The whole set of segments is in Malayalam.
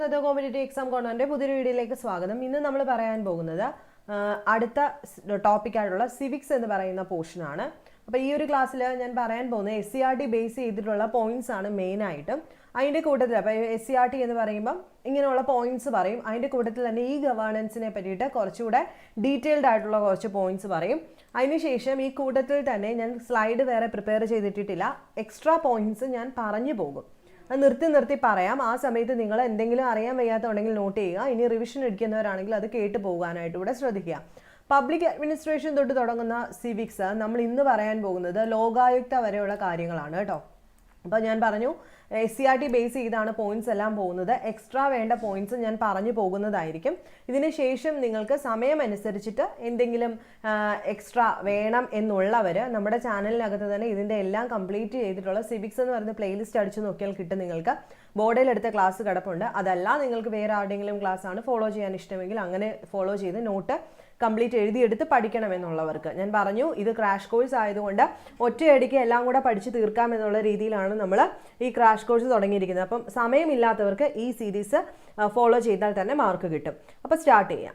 കോമ്പറ്റേറ്റീവ് എക്സാം കോർണറിന്റെ പുതിയൊരു വീഡിയോയിലേക്ക് സ്വാഗതം. ഇന്ന് നമ്മൾ പറയാൻ പോകുന്നത് അടുത്ത ടോപ്പിക്കായിട്ടുള്ള സിവിക്സ് എന്ന് പറയുന്ന പോർഷനാണ്. അപ്പോൾ ഈ ഒരു ക്ലാസ്സിൽ ഞാൻ പറയാൻ പോകുന്നത് SCERT ബേസ് ചെയ്തിട്ടുള്ള പോയിന്റ്സ് ആണ് മെയിനായിട്ടും. അതിൻ്റെ കൂട്ടത്തിൽ അപ്പോൾ SCERT എന്ന് പറയുമ്പം ഇങ്ങനെയുള്ള പോയിന്റ്സ് പറയും. അതിൻ്റെ കൂട്ടത്തിൽ തന്നെ ഈ ഗവേണൻസിനെ പറ്റിയിട്ട് കുറച്ചുകൂടെ ഡീറ്റെയിൽഡ് ആയിട്ടുള്ള കുറച്ച് പോയിന്റ്സ് പറയും. അതിനുശേഷം ഈ കൂട്ടത്തിൽ തന്നെ ഞാൻ സ്ലൈഡ് വേറെ പ്രിപ്പയർ ചെയ്തിട്ടില്ല, എക്സ്ട്രാ പോയിന്റ്സ് ഞാൻ പറഞ്ഞു പോകും. അത് നിർത്തി പറയാം. ആ സമയത്ത് നിങ്ങൾ എന്തെങ്കിലും അറിയാൻ വയ്യാത്തുണ്ടെങ്കിൽ നോട്ട് ചെയ്യുക. ഇനി റിവിഷൻ എടുക്കുന്നവരാണെങ്കിൽ അത് കേട്ട് പോകാനായിട്ട് ഇവിടെ ശ്രദ്ധിക്കുക. പബ്ലിക് അഡ്മിനിസ്ട്രേഷൻ തൊട്ട് തുടങ്ങുന്ന സിവിക്സ് നമ്മൾ ഇന്ന് പറയാൻ പോകുന്നത് ലോകായുക്ത വരെയുള്ള കാര്യങ്ങളാണ് കേട്ടോ. അപ്പോൾ ഞാൻ പറഞ്ഞു SCERT ബേസ് ചെയ്താണ് പോയിന്റ്സ് എല്ലാം പോകുന്നത്. എക്സ്ട്രാ വേണ്ട പോയിന്റ്സ് ഞാൻ പറഞ്ഞു പോകുന്നതായിരിക്കും. ഇതിന് ശേഷം നിങ്ങൾക്ക് സമയമനുസരിച്ചിട്ട് എന്തെങ്കിലും എക്സ്ട്രാ വേണം എന്നുള്ളവർ നമ്മുടെ ചാനലിനകത്ത് തന്നെ ഇതിൻ്റെ എല്ലാം കംപ്ലീറ്റ് ചെയ്തിട്ടുള്ള സിവിക്സ് എന്ന് പറയുന്ന പ്ലേലിസ്റ്റ് അടിച്ചു നോക്കിയാൽ കിട്ടും. നിങ്ങൾക്ക് ബോർഡിൽ എടുത്ത ക്ലാസ് കിടപ്പുണ്ട്. അതല്ല നിങ്ങൾക്ക് വേറെ ആരുടെയെങ്കിലും ക്ലാസ് ആണ് ഫോളോ ചെയ്യാൻ ഇഷ്ടമെങ്കിൽ അങ്ങനെ ഫോളോ ചെയ്ത് നോട്ട് കംപ്ലീറ്റ് എഴുതിയെടുത്ത് പഠിക്കണമെന്നുള്ളവർക്ക് ഞാൻ പറഞ്ഞു. ഇത് ക്രാഷ് കോഴ്സ് ആയതുകൊണ്ട് ഒറ്റയടിക്ക് എല്ലാം കൂടെ പഠിച്ച് തീർക്കാം എന്നുള്ള രീതിയിലാണ് നമ്മൾ ഈ ക്രാഷ് കോഴ്സ് തുടങ്ങിയിരിക്കുന്നത്. അപ്പം സമയമില്ലാത്തവർക്ക് ഈ സീരീസ് ഫോളോ ചെയ്താൽ തന്നെ മാർക്ക് കിട്ടും. അപ്പോൾ സ്റ്റാർട്ട് ചെയ്യാം.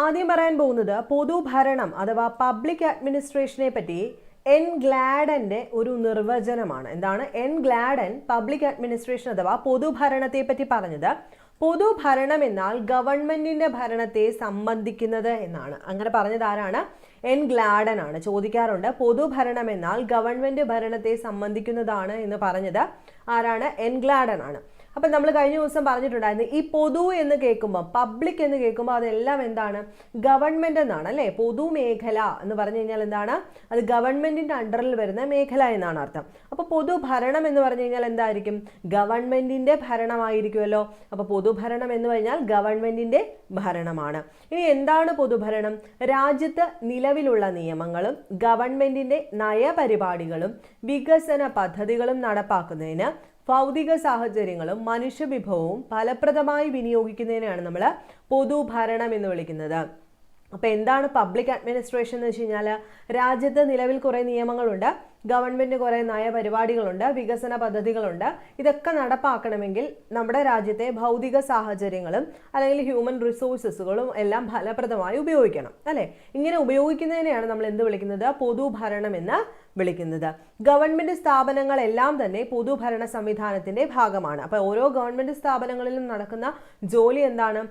ആദ്യം പറയാൻ പോകുന്നത് പൊതുഭരണം അഥവാ പബ്ലിക് അഡ്മിനിസ്ട്രേഷനെ പറ്റി എൻ ഗ്ലാഡന്റെ ഒരു നിർവചനമാണ്. എന്താണ് എൻ ഗ്ലാഡൻ പബ്ലിക് അഡ്മിനിസ്ട്രേഷൻ അഥവാ പൊതുഭരണത്തെ പറ്റി പറഞ്ഞത്? പൊതുഭരണം എന്നാൽ ഗവൺമെന്റിന്റെ ഭരണത്തെ സംബന്ധിക്കുന്നത് എന്നാണ്. അങ്ങനെ പറഞ്ഞത് ആരാണ്? എൻ ഗ്ലാഡൻ ആണ്. ചോദിക്കാറുണ്ട് പൊതുഭരണം എന്നാൽ ഗവൺമെന്റ് ഭരണത്തെ സംബന്ധിക്കുന്നതാണ് എന്ന് പറഞ്ഞത് ആരാണ്? എൻ ഗ്ലാഡൻ ആണ്. അപ്പം നമ്മൾ കഴിഞ്ഞ ദിവസം പറഞ്ഞിട്ടുണ്ടായിരുന്നു ഈ പൊതു എന്ന് കേൾക്കുമ്പോൾ, പബ്ലിക് എന്ന് കേൾക്കുമ്പോൾ അതെല്ലാം എന്താണ്? ഗവൺമെന്റ് എന്നാണ് അല്ലേ? പൊതുമേഖല എന്ന് പറഞ്ഞു കഴിഞ്ഞാൽ എന്താണ്? അത് ഗവൺമെന്റിന്റെ അണ്ടറിൽ വരുന്ന മേഖല എന്നാണ് അർത്ഥം. അപ്പോൾ പൊതുഭരണം എന്ന് പറഞ്ഞു കഴിഞ്ഞാൽ എന്തായിരിക്കും? ഗവൺമെന്റിന്റെ ഭരണമായിരിക്കുമല്ലോ. അപ്പോൾ പൊതുഭരണം എന്ന് പറഞ്ഞാൽ ഗവൺമെന്റിന്റെ ഭരണമാണ്. ഇനി എന്താണ് പൊതുഭരണം? രാജ്യത്ത് നിലവിലുള്ള നിയമങ്ങളും ഗവൺമെന്റിന്റെ നയപരിപാടികളും വികസന പദ്ധതികളും നടപ്പാക്കുന്നതിന് ഭൗതിക സാഹചര്യങ്ങളും മനുഷ്യവിഭവവും ഫലപ്രദമായി വിനിയോഗിക്കുന്നതിനെയാണ് നമ്മൾ പൊതുഭരണം എന്ന് വിളിക്കുന്നത്. അപ്പോൾ എന്താണ് പബ്ലിക് അഡ്മിനിസ്ട്രേഷൻ എന്ന് വെച്ച് കഴിഞ്ഞാൽ രാജ്യത്ത് നിലവിൽ കുറേ നിയമങ്ങളുണ്ട്, ഗവൺമെൻറ് കുറേ നയപരിപാടികളുണ്ട്, വികസന പദ്ധതികളുണ്ട്. ഇതൊക്കെ നടപ്പാക്കണമെങ്കിൽ നമ്മുടെ രാജ്യത്തെ ഭൗതിക സാഹചര്യങ്ങളും അല്ലെങ്കിൽ ഹ്യൂമൻ റിസോഴ്സസുകളും എല്ലാം ഫലപ്രദമായി ഉപയോഗിക്കണം അല്ലേ? ഇങ്ങനെ ഉപയോഗിക്കുന്നതിനെയാണ് നമ്മൾ എന്ത് വിളിക്കുന്നത്? പൊതുഭരണം എന്ന് വിളിക്കുന്നത്. ഗവൺമെൻറ് സ്ഥാപനങ്ങളെല്ലാം തന്നെ പൊതുഭരണ സംവിധാനത്തിൻ്റെ ഭാഗമാണ്. അപ്പോൾ ഓരോ ഗവൺമെൻറ് സ്ഥാപനങ്ങളിലും നടക്കുന്ന ജോലി എന്താണ്?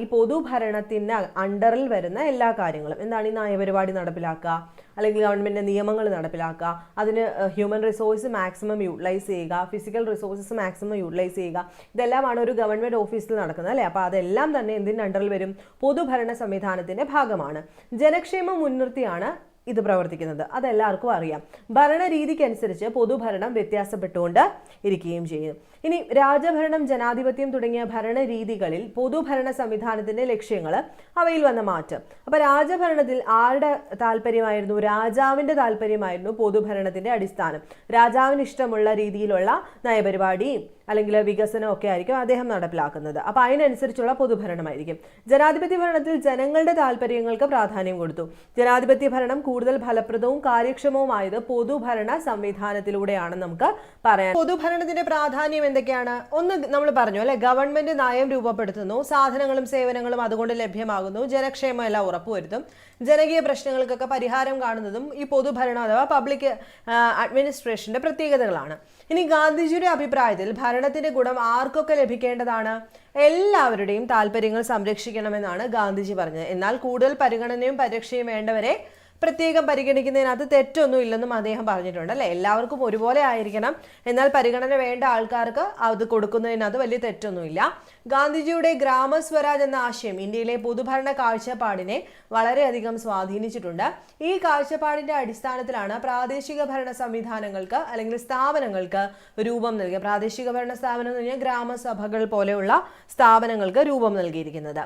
ഈ പൊതുഭരണത്തിൻ്റെ അണ്ടറിൽ വരുന്ന എല്ലാ കാര്യങ്ങളും എന്താണ്? ഈ നയപരിപാടി നടപ്പിലാക്കുക, അല്ലെങ്കിൽ ഗവൺമെൻറ് നിയമങ്ങൾ നടപ്പിലാക്കുക, അതിന് ഹ്യൂമൻ റിസോഴ്സ് മാക്സിമം യൂട്ടിലൈസ് ചെയ്യുക, ഫിസിക്കൽ റിസോഴ്സസ് മാക്സിമം യൂട്ടിലൈസ് ചെയ്യുക, ഇതെല്ലാമാണ് ഒരു ഗവൺമെൻറ് ഓഫീസിൽ നടക്കുന്നത് അല്ലേ? അപ്പോൾ അതെല്ലാം തന്നെ എന്തിൻ്റെ അണ്ടറിൽ വരും? പൊതുഭരണ സംവിധാനത്തിൻ്റെ ഭാഗമാണ്. ജനക്ഷേമം മുൻനിർത്തിയാണ് ഇത് പ്രവർത്തിക്കുന്നത്, അതെല്ലാവർക്കും അറിയാം. ഭരണരീതിക്കനുസരിച്ച് പൊതുഭരണം വ്യത്യാസപ്പെട്ടുകൊണ്ട് ഇരിക്കുകയും ചെയ്യും. ഇനി രാജഭരണം, ജനാധിപത്യം തുടങ്ങിയ ഭരണരീതികളിൽ പൊതുഭരണ സംവിധാനത്തിന്റെ ലക്ഷ്യങ്ങൾ, അവയിൽ വന്ന മാറ്റം. അപ്പൊ രാജഭരണത്തിൽ ആരുടെ താല്പര്യമായിരുന്നു? രാജാവിന്റെ താല്പര്യമായിരുന്നു പൊതുഭരണത്തിന്റെ അടിസ്ഥാനം. രാജാവിന് ഇഷ്ടമുള്ള രീതിയിലുള്ള നയപരിപാടിയും അല്ലെങ്കിൽ വികസനം ഒക്കെ ആയിരിക്കും അദ്ദേഹം നടപ്പിലാക്കുന്നത്. അപ്പോൾ അതിനനുസരിച്ചുള്ള പൊതുഭരണമായിരിക്കും. ജനാധിപത്യ ഭരണത്തിൽ ജനങ്ങളുടെ താല്പര്യങ്ങൾക്ക് പ്രാധാന്യം കൊടുത്തു. ജനാധിപത്യ ഭരണം കൂടുതൽ ഫലപ്രദവും കാര്യക്ഷമവുമായത് പൊതുഭരണ സംവിധാനത്തിലൂടെയാണ് നമുക്ക് പറയാം. പൊതുഭരണത്തിന്റെ പ്രാധാന്യം എന്തൊക്കെയാണ്? ഒന്ന് നമ്മൾ പറഞ്ഞു അല്ലെ, ഗവൺമെന്റ് നയം രൂപപ്പെടുത്തുന്നു, സാധനങ്ങളും സേവനങ്ങളും അതുകൊണ്ട് ലഭ്യമാകുന്നു, ജനക്ഷേമം എല്ലാം ഉറപ്പുവരുത്തും, ജനകീയ പ്രശ്നങ്ങൾക്കൊക്കെ പരിഹാരം കാണുന്നതും ഈ പൊതുഭരണം അഥവാ പബ്ലിക് അഡ്മിനിസ്ട്രേഷന്റെ പ്രത്യേകതകളാണ്. ഇനി ഗാന്ധിജിയുടെ അഭിപ്രായത്തിൽ ഭരണത്തിന്റെ ഗുണം ആർക്കൊക്കെ ലഭിക്കേണ്ടതാണ്? എല്ലാവരുടെയും താല്പര്യങ്ങൾ സംരക്ഷിക്കണമെന്നാണ് ഗാന്ധിജി പറഞ്ഞത്. എന്നാൽ കൂടുതൽ പരിഗണനയും പരിരക്ഷയും വേണ്ടവരെ പ്രത്യേകം പരിഗണിക്കുന്നതിനകത്ത് തെറ്റൊന്നും ഇല്ലെന്നും അദ്ദേഹം പറഞ്ഞിട്ടുണ്ട് അല്ലേ? എല്ലാവർക്കും ഒരുപോലെ ആയിരിക്കണം, എന്നാൽ പരിഗണന വേണ്ട ആൾക്കാർക്ക് അത് കൊടുക്കുന്നതിനകത്ത് വലിയ തെറ്റൊന്നുമില്ല. ഗാന്ധിജിയുടെ ഗ്രാമസ്വരാജ് എന്ന ആശയം ഇന്ത്യയിലെ പൊതുഭരണ കാഴ്ചപ്പാടിനെ വളരെയധികം സ്വാധീനിച്ചിട്ടുണ്ട്. ഈ കാഴ്ചപ്പാടിന്റെ അടിസ്ഥാനത്തിലാണ് പ്രാദേശിക ഭരണ സംവിധാനങ്ങൾക്ക് അല്ലെങ്കിൽ സ്ഥാപനങ്ങൾക്ക് രൂപം നൽകിയ പ്രാദേശിക ഭരണ സ്ഥാപനം എന്ന് പറഞ്ഞാൽ ഗ്രാമസഭകൾ പോലെയുള്ള സ്ഥാപനങ്ങൾക്ക് രൂപം നൽകിയിരിക്കുന്നത്.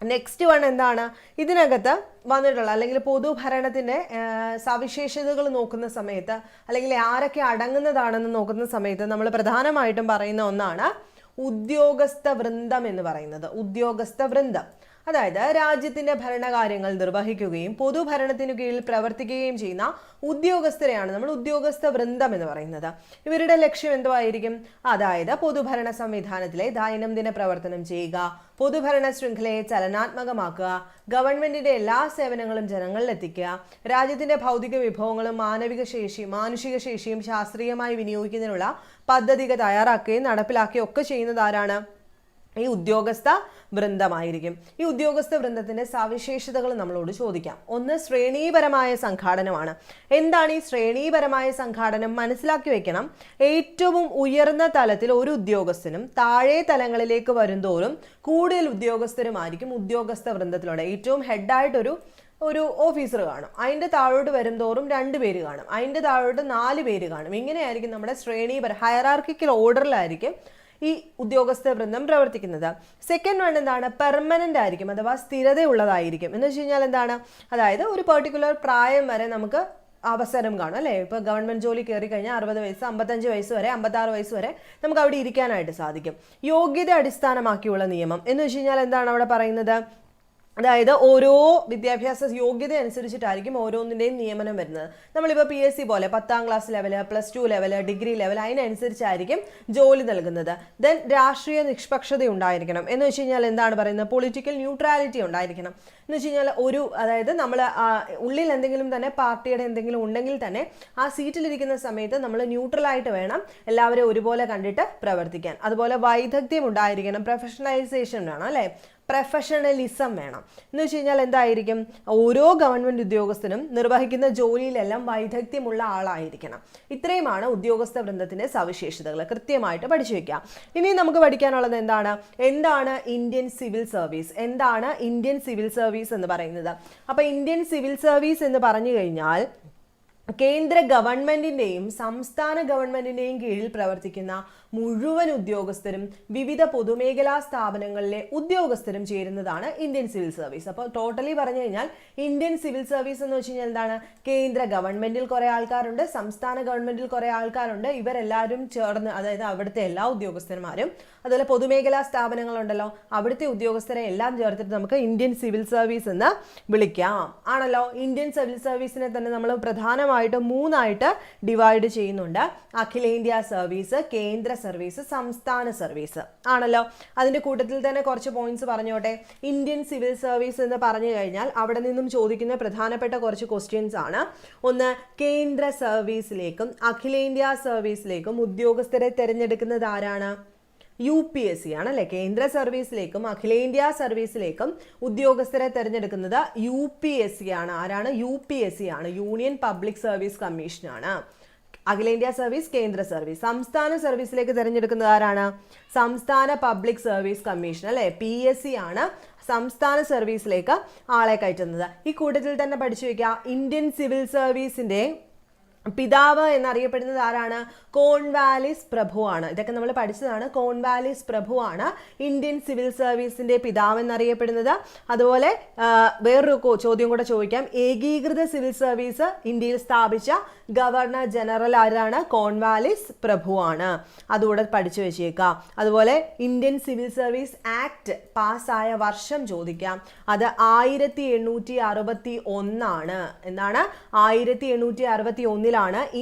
നെക്സ്റ്റ് വൺ എന്താണ്? ഇതിനകത്ത് വന്നിട്ടുള്ള അല്ലെങ്കിൽ പൊതുഭരണത്തിൻ്റെ സവിശേഷതകൾ നോക്കുന്ന സമയത്ത് അല്ലെങ്കിൽ ആരൊക്കെ അടങ്ങുന്നതാണെന്ന് നോക്കുന്ന സമയത്ത് നമ്മൾ പ്രധാനമായിട്ടും പറയുന്ന ഒന്നാണ് ഉദ്യോഗസ്ഥ വൃന്ദം എന്ന് പറയുന്നത്. ഉദ്യോഗസ്ഥ വൃന്ദം അതായത് രാജ്യത്തിന്റെ ഭരണകാര്യങ്ങൾ നിർവഹിക്കുകയും പൊതുഭരണത്തിനു കീഴിൽ പ്രവർത്തിക്കുകയും ചെയ്യുന്ന ഉദ്യോഗസ്ഥരെയാണ് നമ്മൾ ഉദ്യോഗസ്ഥ വൃന്ദം എന്ന് പറയുന്നത്. ഇവരുടെ ലക്ഷ്യം എന്തുവായിരിക്കും? അതായത് പൊതുഭരണ സംവിധാനത്തിലെ ദൈനംദിന പ്രവർത്തനം ചെയ്യുക, പൊതുഭരണ ശൃംഖലയെ ചലനാത്മകമാക്കുക, ഗവൺമെന്റിന്റെ എല്ലാ സേവനങ്ങളും ജനങ്ങളിൽ എത്തിക്കുക, രാജ്യത്തിന്റെ ഭൗതിക വിഭവങ്ങളും മാനുഷിക ശേഷിയും ശാസ്ത്രീയമായി വിനിയോഗിക്കുന്നതിനുള്ള പദ്ധതികൾ തയ്യാറാക്കുകയും നടപ്പിലാക്കുകയും ഒക്കെ ചെയ്യുന്നത് ആരാണ്? ഈ ഉദ്യോഗസ്ഥ വൃന്ദമായിരിക്കും. ഈ ഉദ്യോഗസ്ഥ വൃന്ദത്തിന്റെ സവിശേഷതകൾ നമ്മളോട് ചോദിക്കാം. ഒന്ന്, ശ്രേണീപരമായ സംഘാടനമാണ്. എന്താണ് ഈ ശ്രേണീപരമായ സംഘാടനം? മനസ്സിലാക്കി വെക്കണം. ഏറ്റവും ഉയർന്ന തലത്തിൽ ഒരു ഉദ്യോഗസ്ഥനും താഴെ തലങ്ങളിലേക്ക് വരുന്തോറും കൂടുതൽ ഉദ്യോഗസ്ഥരുമായിരിക്കും ഉദ്യോഗസ്ഥ വൃന്ദത്തിലുണ്ട്. ഏറ്റവും ഹെഡായിട്ടൊരു ഓഫീസർ കാണും, അതിൻ്റെ താഴോട്ട് വരുംതോറും 2 പേര് കാണും, അതിൻ്റെ താഴോട്ട് 4 പേര് കാണും. ഇങ്ങനെയായിരിക്കും നമ്മുടെ ഹയറാർക്കിക്കൽ ഓർഡറിലായിരിക്കും ഈ ഉദ്യോഗസ്ഥ വൃന്ദം പ്രവർത്തിക്കുന്നത്. സെക്കൻഡ് വൺ എന്താണ്? പെർമനന്റ് ആയിരിക്കും, അഥവാ സ്ഥിരതയുള്ളതായിരിക്കും. എന്ന് വെച്ച് കഴിഞ്ഞാൽ എന്താണ്? അതായത് ഒരു പെർട്ടിക്കുലർ പ്രായം വരെ നമുക്ക് അവസരം കാണും അല്ലേ? ഇപ്പോൾ ഗവൺമെന്റ് ജോലി കയറി കഴിഞ്ഞാൽ 60 വയസ്സ്, 55 വയസ്സ് വരെ, 56 വയസ്സ് വരെ നമുക്ക് അവിടെ ഇരിക്കാനായിട്ട് സാധിക്കും. യോഗ്യത അടിസ്ഥാനമാക്കിയുള്ള നിയമം എന്ന് വെച്ച് കഴിഞ്ഞാൽ എന്താണ് അവിടെ പറയുന്നത്? അതായത് ഓരോ വിദ്യാഭ്യാസ യോഗ്യത അനുസരിച്ചിട്ടായിരിക്കും ഓരോന്നിൻ്റെയും നിയമനം വരുന്നത്. നമ്മളിപ്പോൾ PSC പോലെ 10ാം class level, +2 level, degree level, അതിനനുസരിച്ചായിരിക്കും ജോലി നൽകുന്നത്. ദെൻ രാഷ്ട്രീയ നിഷ്പക്ഷത ഉണ്ടായിരിക്കണം. എന്ന് വെച്ച് കഴിഞ്ഞാൽ എന്താണ് പറയുന്നത്? പൊളിറ്റിക്കൽ ന്യൂട്രാലിറ്റി ഉണ്ടായിരിക്കണം. എന്ന് വെച്ച് കഴിഞ്ഞാൽ അതായത് നമ്മൾ ഉള്ളിൽ എന്തെങ്കിലും തന്നെ പാർട്ടിയുടെ എന്തെങ്കിലും ഉണ്ടെങ്കിൽ തന്നെ ആ സീറ്റിലിരിക്കുന്ന സമയത്ത് നമ്മൾ ന്യൂട്രലായിട്ട് വേണം എല്ലാവരും ഒരുപോലെ കണ്ടിട്ട് പ്രവർത്തിക്കാൻ. അതുപോലെ വൈദഗ്ധ്യം ഉണ്ടായിരിക്കണം, പ്രൊഫഷണലൈസേഷൻ വേണം അല്ലേ? പ്രൊഫഷണലിസം വേണം. എന്ന് വെച്ച് കഴിഞ്ഞാൽ എന്തായിരിക്കും? ഓരോ ഗവൺമെന്റ് ഉദ്യോഗസ്ഥനും നിർവഹിക്കുന്ന ജോലിയിലെല്ലാം വൈദഗ്ധ്യമുള്ള ആളായിരിക്കണം. ഇത്രയുമാണ് ഉദ്യോഗസ്ഥ വൃന്ദത്തിന്റെ സവിശേഷതകൾ. കൃത്യമായിട്ട് പഠിച്ചു വെക്കുക. ഇനി നമുക്ക് പഠിക്കാനുള്ളത് എന്താണ് ഇന്ത്യൻ സിവിൽ സർവീസ്? എന്താണ് ഇന്ത്യൻ സിവിൽ സർവീസ് എന്ന് പറയുന്നത്? അപ്പൊ ഇന്ത്യൻ സിവിൽ സർവീസ് എന്ന് പറഞ്ഞു കഴിഞ്ഞാൽ കേന്ദ്ര ഗവൺമെന്റിന്റെയും സംസ്ഥാന ഗവൺമെന്റിന്റെയും കീഴിൽ പ്രവർത്തിക്കുന്ന മുഴുവൻ ഉദ്യോഗസ്ഥരും വിവിധ പൊതുമേഖലാ സ്ഥാപനങ്ങളിലെ ഉദ്യോഗസ്ഥരും ചേരുന്നതാണ് ഇന്ത്യൻ സിവിൽ സർവീസ്. അപ്പോൾ ടോട്ടലി പറഞ്ഞു കഴിഞ്ഞാൽ ഇന്ത്യൻ സിവിൽ സർവീസ് എന്ന് വെച്ച് കഴിഞ്ഞാൽ എന്താണ്? കേന്ദ്ര ഗവൺമെന്റിൽ കുറെ ആൾക്കാരുണ്ട്, സംസ്ഥാന ഗവൺമെന്റിൽ കുറെ ആൾക്കാരുണ്ട്, ഇവരെല്ലാവരും ചേർന്ന്, അതായത് അവിടുത്തെ എല്ലാ ഉദ്യോഗസ്ഥന്മാരും, അതുപോലെ പൊതുമേഖലാ സ്ഥാപനങ്ങളുണ്ടല്ലോ, അവിടുത്തെ ഉദ്യോഗസ്ഥരെ എല്ലാം ചേർത്തിട്ട് നമുക്ക് ഇന്ത്യൻ സിവിൽ സർവീസ് എന്ന് വിളിക്കാം. ആണല്ലോ? ഇന്ത്യൻ സിവിൽ സർവീസിനെ തന്നെ നമ്മൾ പ്രധാനമായിട്ടും 3ആയിട്ട് ഡിവൈഡ് ചെയ്യുന്നുണ്ട്. അഖിലേന്ത്യാ സർവീസ്, കേന്ദ്ര സർവീസ്, സംസ്ഥാന സർവീസ്. ആണല്ലോ? അതിന്റെ കൂട്ടത്തിൽ തന്നെ കുറച്ച് പോയിന്റ്സ് പറഞ്ഞോട്ടെ. ഇന്ത്യൻ സിവിൽ സർവീസ് എന്ന് പറഞ്ഞു കഴിഞ്ഞാൽ അവിടെ നിന്നും ചോദിക്കുന്ന പ്രധാനപ്പെട്ട കുറച്ച് ക്വസ്റ്റ്യൻസ് ആണ്. ഒന്ന്, കേന്ദ്ര സർവീസിലേക്കും അഖിലേന്ത്യാ സർവീസിലേക്കും ഉദ്യോഗസ്ഥരെ തിരഞ്ഞെടുക്കുന്നത് ആരാണ്? UPSC ആണ് അല്ലെ? കേന്ദ്ര സർവീസിലേക്കും അഖിലേന്ത്യാ സർവീസിലേക്കും ഉദ്യോഗസ്ഥരെ തിരഞ്ഞെടുക്കുന്നത് UPSC ആണ്. ആരാണ്? UPSC ആണ്, യൂണിയൻ പബ്ലിക് സർവീസ് കമ്മീഷൻ ആണ്. അഖിലേന്ത്യാ സർവീസ്, കേന്ദ്ര സർവീസ്. സംസ്ഥാന സർവീസിലേക്ക് തിരഞ്ഞെടുക്കുന്നത് ആരാണ്? സംസ്ഥാന പബ്ലിക് സർവീസ് കമ്മീഷൻ അല്ലെ? PSC ആണ് സംസ്ഥാന സർവീസിലേക്ക് ആളെ കയറ്റുന്നത്. ഈ കൂട്ടത്തിൽ തന്നെ പഠിച്ചു വെക്കുക, ഇന്ത്യൻ സിവിൽ സർവീസിന്റെ പിതാവ് എന്നറിയപ്പെടുന്നത് ആരാണ്? കോൺവാലിസ് പ്രഭുവാണ്. ഇതൊക്കെ നമ്മൾ പഠിച്ചതാണ്. കോൺവാലിസ് പ്രഭുവാണ് ഇന്ത്യൻ സിവിൽ സർവീസിന്റെ പിതാവ് എന്നറിയപ്പെടുന്നത്. അതുപോലെ വേറൊരു ചോദ്യം കൂടെ ചോദിക്കാം. ഏകീകൃത സിവിൽ സർവീസ് ഇന്ത്യയിൽ സ്ഥാപിച്ച ഗവർണർ ജനറൽ ആരാണ്? കോൺവാലിസ് പ്രഭുവാണ്. അതുകൂടെ പഠിച്ചു വെച്ചേക്കാം. അതുപോലെ ഇന്ത്യൻ സിവിൽ സർവീസ് ആക്ട് പാസ്സായ വർഷം ചോദിക്കാം. അത് 1861 എന്താണ്? 1861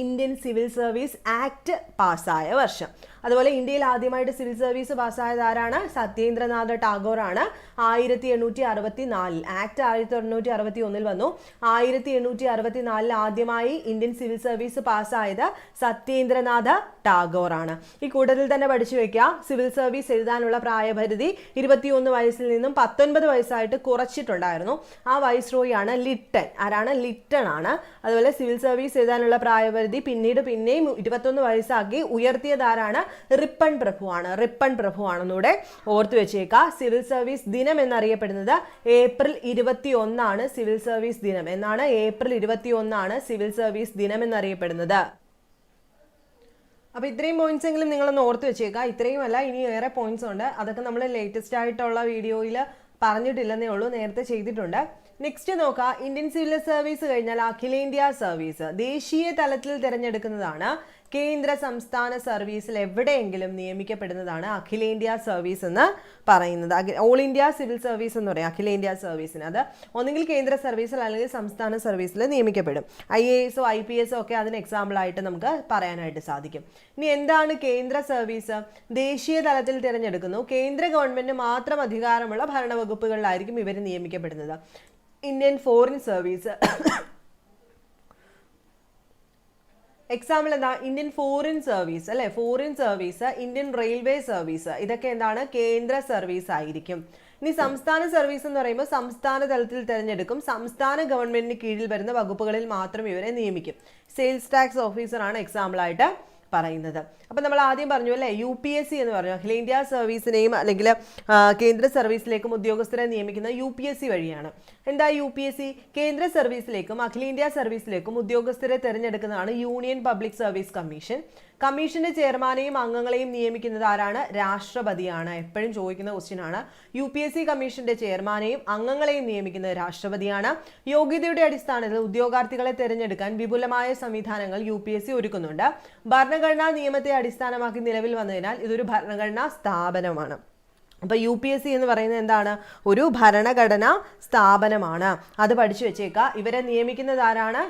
ഇന്ത്യൻ സിവിൽ സർവീസ് ആക്ട് പാസ്സായ വർഷം. അതുപോലെ ഇന്ത്യയിൽ ആദ്യമായിട്ട് സിവിൽ സർവീസ് പാസ്സായത് ആരാണ്? സത്യേന്ദ്രനാഥ് ടാഗോർ ആണ്. 1864 ആക്ട് 1861 വന്നു. 1864 ആദ്യമായി ഇന്ത്യൻ സിവിൽ സർവീസ് പാസ്സായത് സത്യേന്ദ്രനാഥ് ടാഗോർ ആണ്. ഈ കൂട്ടത്തിൽ തന്നെ പഠിച്ചു വെക്കുക, സിവിൽ സർവീസ് എഴുതാനുള്ള പ്രായപരിധി 21 വയസ്സിൽ നിന്നും 19 വയസ്സായിട്ട് കുറച്ചിട്ടുണ്ടായിരുന്നു. ആ വൈസ്രോയിയാണ് ലിട്ടൺ. ആരാണ്? ലിട്ടൺ ആണ്. അതുപോലെ സിവിൽ സർവീസ് എഴുതാനുള്ള പ്രായപരിധി പിന്നെയും 21 വയസ്സാക്കി ഉയർത്തിയതാരാണ്? റിപ്പൺ പ്രഭുവാണ്. റിപ്പൺ പ്രഭുവാണെന്നൂടെ ഓർത്തു വെച്ചേക്കുക. സിവിൽ സർവീസ് ദിനം എന്നറിയപ്പെടുന്നത് ഏപ്രിൽ 21 സിവിൽ സർവീസ് ദിനം എന്നാണ്. ഏപ്രിൽ 21 സിവിൽ സർവീസ് ദിനം എന്നറിയപ്പെടുന്നത്. അപ്പോൾ ഇത്രയും പോയിന്റ്സ് എങ്കിലും നിങ്ങളൊന്ന് ഓർത്ത് വെച്ചേക്കുക. ഇത്രയും അല്ല, ഇനി ഏറെ പോയിന്റ്സ് ഉണ്ട്. അതൊക്കെ നമ്മൾ ലേറ്റസ്റ്റ് ആയിട്ടുള്ള വീഡിയോയിൽ പറഞ്ഞിട്ടില്ലെന്നേ ഉള്ളൂ, നേരത്തെ ചെയ്തിട്ടുണ്ട്. നെക്സ്റ്റ് നോക്കാം. ഇന്ത്യൻ സിവിൽ സർവീസ് കഴിഞ്ഞാൽ അഖിലേന്ത്യാ സർവീസ് ദേശീയ തലത്തിൽ തിരഞ്ഞെടുക്കുന്നതാണ് കേന്ദ്ര സംസ്ഥാന സർവീസിൽ എവിടെയെങ്കിലും നിയമിക്കപ്പെടുന്നതാണ് അഖിലേന്ത്യാ സർവീസ് എന്ന് പറയുന്നത്. ഓൾ ഇന്ത്യ സിവിൽ സർവീസ് എന്ന് പറയും അഖിലേന്ത്യാ സർവീസിന്. അത് ഒന്നുകിൽ കേന്ദ്ര സർവീസിൽ അല്ലെങ്കിൽ സംസ്ഥാന സർവീസിൽ നിയമിക്കപ്പെടും. IAS IPS ഒക്കെ അതിന് എക്സാമ്പിളായിട്ട് നമുക്ക് പറയാനായിട്ട് സാധിക്കും. ഇനി എന്താണ് കേന്ദ്ര സർവീസ്? ദേശീയ തലത്തിൽ തിരഞ്ഞെടുക്കുന്നു കേന്ദ്ര ഗവൺമെന്റിന് മാത്രം അധികാരമുള്ള ഭരണവകുപ്പുകളിലായിരിക്കും ഇവർ നിയമിക്കപ്പെടുന്നത്. ഇന്ത്യൻ ഫോറിൻ സർവീസ് എക്സാമ്പിൾ എന്താ? ഇന്ത്യൻ ഫോറിൻ സർവീസ് അല്ലെ, foreign service, Indian railway service, ഇതൊക്കെ എന്താണ്? കേന്ദ്ര സർവീസ് ആയിരിക്കും. ഇനി സംസ്ഥാന സർവീസ് എന്ന് പറയുമ്പോൾ സംസ്ഥാന തലത്തിൽ തിരഞ്ഞെടുക്കും, സംസ്ഥാന ഗവൺമെന്റിന് കീഴിൽ വരുന്ന വകുപ്പുകളിൽ മാത്രം ഇവരെ നിയമിക്കും. സെയിൽസ് ടാക്സ് ഓഫീസറാണ് എക്സാമ്പിളായിട്ട് പറയുന്നത്. അപ്പം നമ്മൾ ആദ്യം പറഞ്ഞു അല്ലേ, UPSC എന്ന് പറഞ്ഞു, അഖിലേന്ത്യാ സർവീസിനെയും അല്ലെങ്കിൽ കേന്ദ്ര സർവീസിലേക്കും ഉദ്യോഗസ്ഥരെ നിയമിക്കുന്ന UPSC വഴിയാണ്. എന്താ UPSC? കേന്ദ്ര സർവീസിലേക്കും അഖിലേന്ത്യാ സർവീസിലേക്കും ഉദ്യോഗസ്ഥരെ തിരഞ്ഞെടുക്കുന്നതാണ് യൂണിയൻ പബ്ലിക് സർവീസ് കമ്മീഷൻ. കമ്മീഷന്റെ ചെയർമാനെയും അംഗങ്ങളെയും നിയമിക്കുന്നത് ആരാണ്? രാഷ്ട്രപതിയാണ്. എപ്പോഴും ചോദിക്കുന്ന ക്വസ്റ്റ്യൻ ആണ്. UPSC കമ്മീഷന്റെ ചെയർമാനെയും അംഗങ്ങളെയും നിയമിക്കുന്നത് രാഷ്ട്രപതിയാണ്. യോഗ്യതയുടെ അടിസ്ഥാനത്തിൽ ഉദ്യോഗാർത്ഥികളെ തിരഞ്ഞെടുക്കാൻ വിപുലമായ സംവിധാനങ്ങൾ UPSC ഒരുക്കുന്നുണ്ട്. ഭരണഘടനാ നിയമത്തെ അടിസ്ഥാനമാക്കി നിലവിൽ വന്നതിനാൽ ഇതൊരു ഭരണഘടനാ സ്ഥാപനമാണ്. അപ്പോൾ UPSC എന്ന് പറയുന്നത് എന്താണ്? ഒരു ഭരണഘടനാ സ്ഥാപനമാണ്. അത് പഠിച്ചു വെച്ചേക്കുക. ഇവരെ നിയമിക്കുന്നത് ആരാണ്?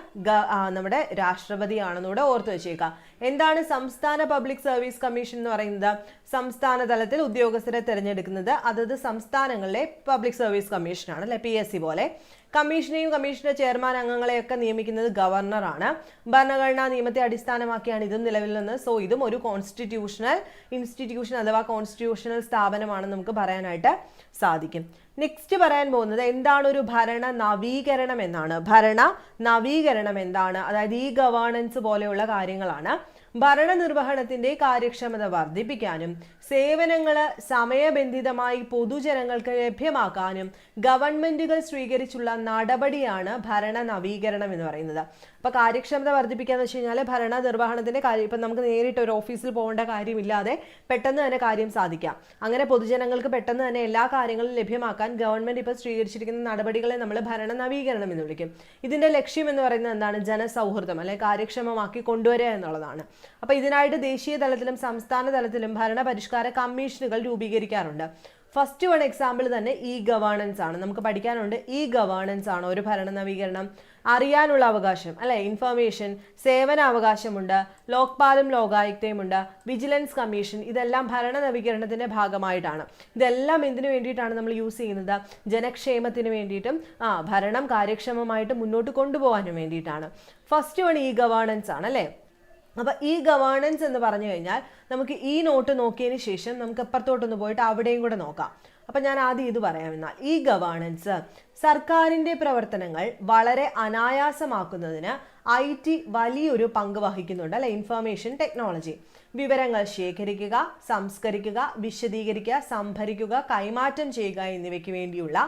നമ്മുടെ രാഷ്ട്രപതിയാണെന്നൂടെ ഓർത്ത് വെച്ചേക്കുക. എന്താണ് സംസ്ഥാന പബ്ലിക് സർവീസ് കമ്മീഷൻ എന്ന് പറയുന്നത്? സംസ്ഥാന തലത്തിൽ ഉദ്യോഗസ്ഥരെ തിരഞ്ഞെടുക്കുന്നത് അതത് സംസ്ഥാനങ്ങളിലെ പബ്ലിക് സർവീസ് കമ്മീഷനാണ് അല്ലെ, PSC പോലെ. കമ്മീഷനെയും കമ്മീഷന്റെ ചെയർമാൻ അംഗങ്ങളെയൊക്കെ നിയമിക്കുന്നത് ഗവർണറാണ്. ഭരണഘടനാ നിയമത്തെ അടിസ്ഥാനമാക്കിയാണ് ഇതും നിലവിൽ നിന്ന്. സോ ഇതും ഒരു കോൺസ്റ്റിറ്റ്യൂഷണൽ ഇൻസ്റ്റിറ്റ്യൂഷൻ അഥവാ കോൺസ്റ്റിറ്റ്യൂഷണൽ സ്ഥാപനമാണെന്ന് നമുക്ക് പറയാനായിട്ട് സാധിക്കും. നെക്സ്റ്റ് പറയാൻ പോകുന്നത് എന്താണ് ഒരു ഭരണ നവീകരണം എന്നാണ്. ഭരണ നവീകരണം എന്താണ്? അതായത് ഈ ഗവേണൻസ് പോലെയുള്ള കാര്യങ്ങളാണ്. ഭരണനിർവഹണത്തിന്റെ കാര്യക്ഷമത വർദ്ധിപ്പിക്കാനും സേവനങ്ങൾ സമയബന്ധിതമായി പൊതുജനങ്ങൾക്ക് ലഭ്യമാക്കാനും ഗവൺമെന്റുകൾ സ്വീകരിച്ചുള്ള നടപടിയാണ് ഭരണ നവീകരണം എന്ന് പറയുന്നത്. അപ്പൊ കാര്യക്ഷമത വർദ്ധിപ്പിക്കാന്ന് വെച്ച് കഴിഞ്ഞാൽ ഭരണ നിർവഹണത്തിന്റെ കാര്യം, ഇപ്പം നമുക്ക് നേരിട്ട് ഒരു ഓഫീസിൽ പോകേണ്ട കാര്യമില്ലാതെ പെട്ടെന്ന് തന്നെ കാര്യം സാധിക്കാം. അങ്ങനെ പൊതുജനങ്ങൾക്ക് പെട്ടെന്ന് തന്നെ എല്ലാ കാര്യങ്ങളും ലഭ്യമാക്കാൻ ഗവൺമെന്റ് ഇപ്പോൾ സ്വീകരിച്ചിരിക്കുന്ന നടപടികളെ നമ്മൾ ഭരണ നവീകരണം എന്ന് വിളിക്കും. ഇതിന്റെ ലക്ഷ്യം എന്ന് പറയുന്നത് എന്താണ്? ജനസൗഹൃദം അല്ലെ കാര്യക്ഷമമാക്കി കൊണ്ടുവരിക എന്നുള്ളതാണ്. അപ്പൊ ഇതിനായിട്ട് ദേശീയ തലത്തിലും സംസ്ഥാന തലത്തിലും ഭരണ പരിഷ്കാര കമ്മീഷനുകൾ രൂപീകരിക്കാറുണ്ട്. ഫസ്റ്റ് വൺ എക്സാമ്പിൾ തന്നെ ഗവേണൻസ് ആണ്. നമുക്ക് പഠിക്കാനുണ്ട് ഗവേണൻസ് ആണ് ഒരു ഭരണ നവീകരണം. അറിയാനുള്ള അവകാശം അല്ലെ, ഇൻഫർമേഷൻ, സേവന അവകാശമുണ്ട്, ലോക്പാലും ലോകായുക്തയും ഉണ്ട്, വിജിലൻസ് കമ്മീഷൻ, ഇതെല്ലാം ഭരണ നവീകരണത്തിന്റെ ഭാഗമായിട്ടാണ്. ഇതെല്ലാം എന്തിനു വേണ്ടിയിട്ടാണ് നമ്മൾ യൂസ് ചെയ്യുന്നത്? ജനക്ഷേമത്തിന് വേണ്ടിയിട്ടും ഭരണം കാര്യക്ഷമമായിട്ട് മുന്നോട്ട് കൊണ്ടുപോകാനും വേണ്ടിയിട്ടാണ്. ഫസ്റ്റ് വൺ ഗവേണൻസ് ആണ് അല്ലേ. അപ്പൊ ഗവേണൻസ് എന്ന് പറഞ്ഞു കഴിഞ്ഞാൽ നമുക്ക് ഈ നോട്ട് നോക്കിയതിന് ശേഷം നമുക്ക് അപ്പുറത്തോട്ടൊന്ന് പോയിട്ട് അവിടെയും കൂടെ നോക്കാം. അപ്പൊ ഞാൻ ആദ്യം ഇത് പറയാമെന്നാൽ ഗവേണൻസ് സർക്കാരിന്റെ പ്രവർത്തനങ്ങൾ വളരെ അനായാസമാക്കുന്നതിന് IT വലിയൊരു പങ്ക് വഹിക്കുന്നുണ്ട് അല്ലെ. ഇൻഫർമേഷൻ ടെക്നോളജി, വിവരങ്ങൾ ശേഖരിക്കുക, സംസ്കരിക്കുക, വിശദീകരിക്കുക, സംഭരിക്കുക, കൈമാറ്റം ചെയ്യുക എന്നിവയ്ക്ക് വേണ്ടിയുള്ള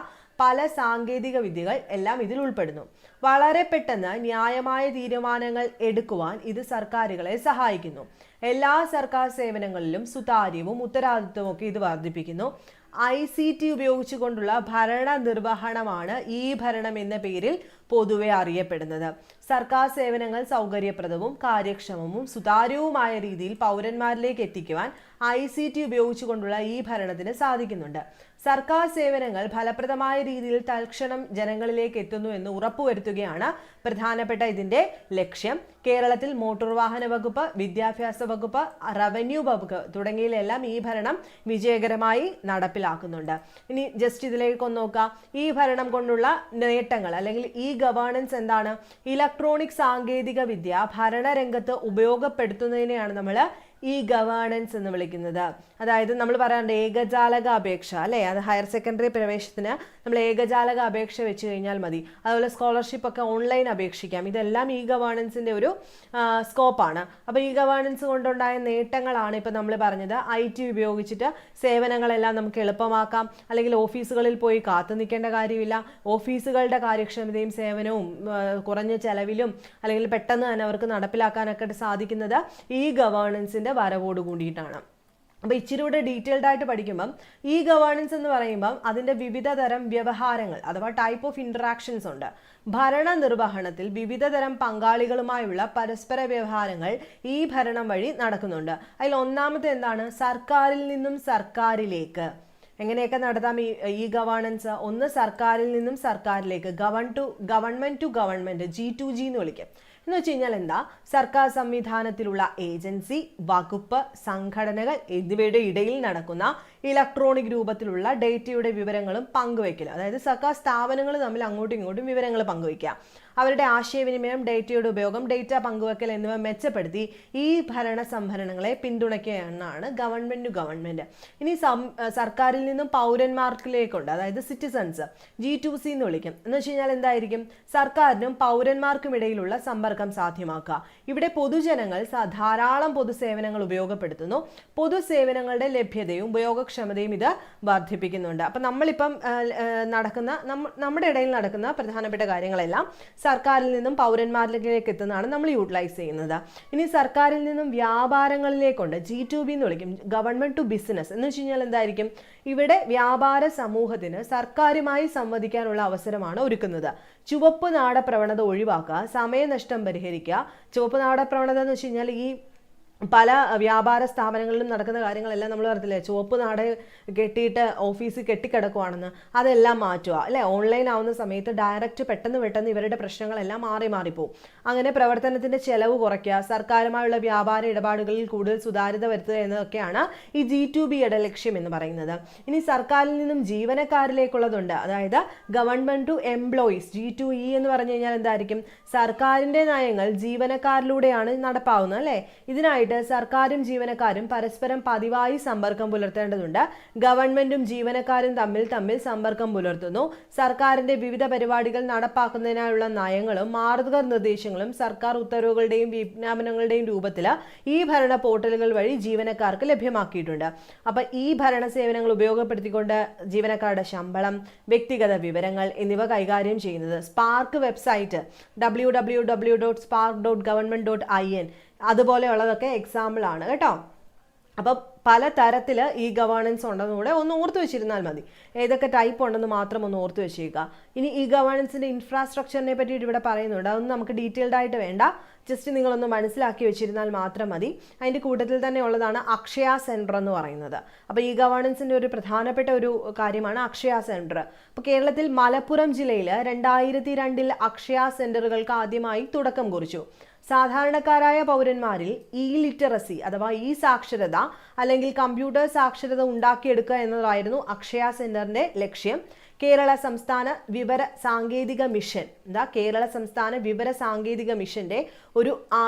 പല സാങ്കേതിക വിദ്യകൾ എല്ലാം ഇതിൽ ഉൾപ്പെടുന്നു. വളരെ പെട്ടെന്ന് ന്യായമായ തീരുമാനങ്ങൾ എടുക്കുവാൻ ഇത് സർക്കാരുകളെ സഹായിക്കുന്നു. എല്ലാ സർക്കാർ സേവനങ്ങളിലും സുതാര്യവും ഉത്തരവാദിത്വവും ഒക്കെ ഇത് വർദ്ധിപ്പിക്കുന്നു. ICT ഉപയോഗിച്ചുകൊണ്ടുള്ള ഭരണ നിർവഹണമാണ് ഭരണം എന്ന പേരിൽ പൊതുവെ അറിയപ്പെടുന്നത്. സർക്കാർ സേവനങ്ങൾ സൗകര്യപ്രദവും കാര്യക്ഷമവും സുതാര്യവുമായ രീതിയിൽ പൗരന്മാരിലേക്ക് എത്തിക്കുവാൻ ICT ഉപയോഗിച്ചുകൊണ്ടുള്ള ഭരണത്തിന് സാധിക്കുന്നുണ്ട്. സർക്കാർ സേവനങ്ങൾ ഫലപ്രദമായ രീതിയിൽ തൽക്ഷണം ജനങ്ങളിലേക്ക് എത്തുന്നു എന്ന് ഉറപ്പുവരുത്തുകയാണ് പ്രധാനപ്പെട്ട ഇതിന്റെ ലക്ഷ്യം. കേരളത്തിൽ മോട്ടോർ വാഹന വകുപ്പ്, വിദ്യാഭ്യാസ വകുപ്പ്, റവന്യൂ വകുപ്പ് തുടങ്ങിയവയെല്ലാം ഭരണം വിജയകരമായി നടപ്പിലാക്കുന്നുണ്ട്. ഇനി ജസ്റ്റ് ഇതിലേക്ക് ഒന്ന് നോക്കാം. ഭരണം കൊണ്ടുള്ള നേട്ടങ്ങൾ അല്ലെങ്കിൽ ഗവേണൻസ് എന്താണ്? ഇലക്ട്രോണിക് സാങ്കേതിക വിദ്യ ഭരണരംഗത്ത് ഉപയോഗപ്പെടുത്തുന്നതിനെയാണ് നമ്മൾ ഗവേണൻസ് എന്ന് വിളിക്കുന്നത്. അതായത് നമ്മൾ പറയാറുണ്ട് ഏകജാലക അപേക്ഷ അല്ലേ, അത് ഹയർ സെക്കൻഡറി പ്രവേശനത്തിന് നമ്മൾ ഏകജാലക അപേക്ഷ വെച്ച് കഴിഞ്ഞാൽ മതി. അതുപോലെ സ്കോളർഷിപ്പ് ഒക്കെ ഓൺലൈൻ അപേക്ഷിക്കാം. ഇതെല്ലാം ഗവേണൻസിന്റെ ഒരു സ്കോപ്പാണ്. അപ്പോൾ ഗവേണൻസ് കൊണ്ടുണ്ടായ നേട്ടങ്ങളാണ് ഇപ്പം നമ്മൾ പറഞ്ഞത്. IT ഉപയോഗിച്ചിട്ട് സേവനങ്ങളെല്ലാം നമുക്ക് എളുപ്പമാക്കാം. അല്ലെങ്കിൽ ഓഫീസുകളിൽ പോയി കാത്തു നിൽക്കേണ്ട കാര്യമില്ല. ഓഫീസുകളുടെ കാര്യക്ഷമതയും സേവനവും കുറഞ്ഞ ചെലവിലും അല്ലെങ്കിൽ പെട്ടെന്ന് തന്നെ അവർക്ക് നടപ്പിലാക്കാനൊക്കെ സാധിക്കുന്നത് ഗവേണൻസിന്റെ വരവോട് കൂടിയിട്ടാണ്. അപ്പോൾ ഇച്ചിരി കൂടെ ഡീറ്റെയിൽഡ് ആയിട്ട് പഠിക്കുമ്പം ഈ ഗവേണൻസ് എന്ന് പറയുമ്പം അതിൻ്റെ വിവിധ തരം വ്യവഹാരങ്ങൾ അഥവാ ടൈപ്പ് ഓഫ് ഇൻട്രാക്ഷൻസ് ഉണ്ട്. ഭരണ നിർവഹണത്തിൽ വിവിധ തരം പങ്കാളികളുമായുള്ള പരസ്പര വ്യവഹാരങ്ങൾ ഈ ഭരണം വഴി നടക്കുന്നുണ്ട്. അതിൽ ഒന്നാമത്തെ എന്താണ്? സർക്കാരിൽ നിന്നും സർക്കാരിലേക്ക്. എങ്ങനെയൊക്കെ നടത്താം ഈ ഗവേണൻസ്? ഒന്ന്, സർക്കാരിൽ നിന്നും സർക്കാരിലേക്ക്, ഗവൺമെന്റ് ടു ഗവൺമെന്റ്, G2G എന്ന് വിളിക്കാം. എന്ന് വെച്ച് കഴിഞ്ഞാൽ എന്താ? സർക്കാർ സംവിധാനത്തിലുള്ള ഏജൻസി, വകുപ്പ്, സംഘടനകൾ എന്നിവയുടെ ഇടയിൽ നടക്കുന്ന ഇലക്ട്രോണിക് രൂപത്തിലുള്ള ഡേറ്റയുടെ വിവരങ്ങളും പങ്കുവയ്ക്കൽ. അതായത് സർക്കാർ സ്ഥാപനങ്ങൾ തമ്മിൽ അങ്ങോട്ടും ഇങ്ങോട്ടും വിവരങ്ങൾ പങ്കുവയ്ക്കുക, അവരുടെ ആശയവിനിമയം, ഡേറ്റയുടെ ഉപയോഗം, ഡേറ്റ പങ്കുവയ്ക്കൽ എന്നിവ മെച്ചപ്പെടുത്തി ഈ ഭരണ സംഭരണങ്ങളെ പിന്തുണയ്ക്കുകയെന്നാണ് ഗവൺമെന്റ് ടു ഗവൺമെന്റ്. ഇനി സർക്കാരിൽ നിന്നും പൗരന്മാർക്കിലേക്കുണ്ട്, അതായത് സിറ്റിസൺസ്, G2C എന്ന് വിളിക്കും. എന്ന് വെച്ച് കഴിഞ്ഞാൽ എന്തായിരിക്കും? സർക്കാരിനും പൗരന്മാർക്കും ഇടയിലുള്ള സമ്പർക്കം സാധ്യമാക്കുക. ഇവിടെ പൊതുജനങ്ങൾ ധാരാളം പൊതുസേവനങ്ങൾ ഉപയോഗപ്പെടുത്തുന്നു. പൊതുസേവനങ്ങളുടെ ലഭ്യതയും ഉപയോഗക്ഷമതയും ഇത് വർദ്ധിപ്പിക്കുന്നുണ്ട്. അപ്പം നമ്മളിപ്പം നമ്മുടെ ഇടയിൽ നടക്കുന്ന പ്രധാനപ്പെട്ട കാര്യങ്ങളെല്ലാം സർക്കാരിൽ നിന്നും പൗരന്മാരിലേക്ക് എത്തുന്നതാണ് നമ്മൾ യൂട്ടിലൈസ് ചെയ്യുന്നത്. ഇനി സർക്കാരിൽ നിന്നും വ്യാപാരങ്ങളിലേക്കുണ്ട്, G2B എന്ന് വിളിക്കും, ഗവൺമെന്റ് ടു ബിസിനസ്. എന്ന് വെച്ച് കഴിഞ്ഞാൽ എന്തായിരിക്കും? ഇവിടെ വ്യാപാര സമൂഹത്തിന് സർക്കാരുമായി സംവദിക്കാനുള്ള അവസരമാണ് ഒരുക്കുന്നത്. ചുവപ്പ് നാട പ്രവണത ഒഴിവാക്കുക, സമയനഷ്ടം പരിഹരിക്കുക. ചുവപ്പ് നാട പ്രവണത എന്ന് വെച്ച് കഴിഞ്ഞാൽ ഈ പല വ്യാപാര സ്ഥാപനങ്ങളിലും നടക്കുന്ന കാര്യങ്ങളെല്ലാം നമ്മൾ പറഞ്ഞില്ലേ, ചുവപ്പ് നാട് കെട്ടിയിട്ട് ഓഫീസിൽ കെട്ടിക്കിടക്കുവാണെന്ന്, അതെല്ലാം മാറ്റുക അല്ലേ. ഓൺലൈൻ ആവുന്ന സമയത്ത് ഡയറക്റ്റ് പെട്ടെന്ന് ഇവരുടെ പ്രശ്നങ്ങളെല്ലാം മാറിപ്പോവും. അങ്ങനെ പ്രവർത്തനത്തിന്റെ ചെലവ് കുറയ്ക്കുക, സർക്കാരുമായുള്ള വ്യാപാര ഇടപാടുകളിൽ കൂടുതൽ സുതാര്യത വരുത്തുക എന്നതൊക്കെയാണ് ഈ G2Bയുടെ ലക്ഷ്യം എന്ന് പറയുന്നത്. ഇനി സർക്കാരിൽ നിന്നും ജീവനക്കാരിലേക്കുള്ളതുണ്ട്, അതായത് ഗവൺമെന്റ് ടു എംപ്ലോയീസ്, G2E എന്ന് പറഞ്ഞു കഴിഞ്ഞാൽ എന്തായിരിക്കും? സർക്കാരിന്റെ നയങ്ങൾ ജീവനക്കാരിലൂടെയാണ് നടപ്പാവുന്നത് അല്ലേ. ഇതിനായിട്ട് സർക്കാരും ജീവനക്കാരും പരസ്പരം പതിവായി സമ്പർക്കം പുലർത്തേണ്ടതുണ്ട്. ഗവൺമെന്റും ജീവനക്കാരും തമ്മിൽ സമ്പർക്കം പുലർത്തുന്നു. സർക്കാരിന്റെ വിവിധ പരിപാടികൾ നടപ്പാക്കുന്നതിനായുള്ള നയങ്ങളും മാർഗനിർദ്ദേശങ്ങളും സർക്കാർ ഉത്തരവുകളുടെയും വിജ്ഞാപനങ്ങളുടെയും രൂപത്തിൽ ഈ ഭരണ പോർട്ടലുകൾ വഴി ജീവനക്കാർക്ക് ലഭ്യമാക്കിയിട്ടുണ്ട്. അപ്പൊ ഈ ഭരണ സേവനങ്ങൾ ഉപയോഗപ്പെടുത്തിക്കൊണ്ട് ജീവനക്കാരുടെ ശമ്പളം, വ്യക്തിഗത വിവരങ്ങൾ എന്നിവ കൈകാര്യം ചെയ്യുന്നത് സ്പാർക്ക് വെബ്സൈറ്റ് www.spark.government.in അതുപോലെയുള്ളതൊക്കെ എക്സാമ്പിൾ ആണ് കേട്ടോ. അപ്പം പല തരത്തിൽ ഈ ഗവേണൻസ് ഉണ്ടെന്നുകൂടെ ഒന്ന് ഓർത്ത് വെച്ചിരുന്നാൽ മതി. ഏതൊക്കെ ടൈപ്പ് ഉണ്ടെന്ന് മാത്രം ഒന്ന് ഓർത്ത് വെച്ചേക്കുക. ഇനി ഈ ഗവേണൻസിൻ്റെ ഇൻഫ്രാസ്ട്രക്ചറിനെ പറ്റിയിട്ട് ഇവിടെ പറയുന്നുണ്ട്. അതൊന്നും നമുക്ക് ഡീറ്റെയിൽഡ് ആയിട്ട് വേണ്ട, ജസ്റ്റ് നിങ്ങളൊന്ന് മനസ്സിലാക്കി വെച്ചിരുന്നാൽ മാത്രം മതി. അതിൻ്റെ കൂട്ടത്തിൽ തന്നെ ഉള്ളതാണ് അക്ഷയ സെൻറ്റർ എന്ന് പറയുന്നത്. അപ്പോൾ ഈ ഗവേണൻസിൻ്റെ ഒരു പ്രധാനപ്പെട്ട ഒരു കാര്യമാണ് അക്ഷയ സെൻറ്റർ. അപ്പോൾ കേരളത്തിൽ മലപ്പുറം ജില്ലയിൽ 2002 അക്ഷയ സെൻറ്ററുകൾക്ക് ആദ്യമായി തുടക്കം കുറിച്ചു. സാധാരണക്കാരായ പൗരന്മാരിൽ ലിറ്ററസി അഥവാ സാക്ഷരത അല്ലെങ്കിൽ കമ്പ്യൂട്ടർ സാക്ഷരത ഉണ്ടാക്കിയെടുക്കുക എന്നതായിരുന്നു അക്ഷയ സെന്ററിന്റെ ലക്ഷ്യം. കേരള സംസ്ഥാന വിവര സാങ്കേതിക മിഷന്റെ ഒരു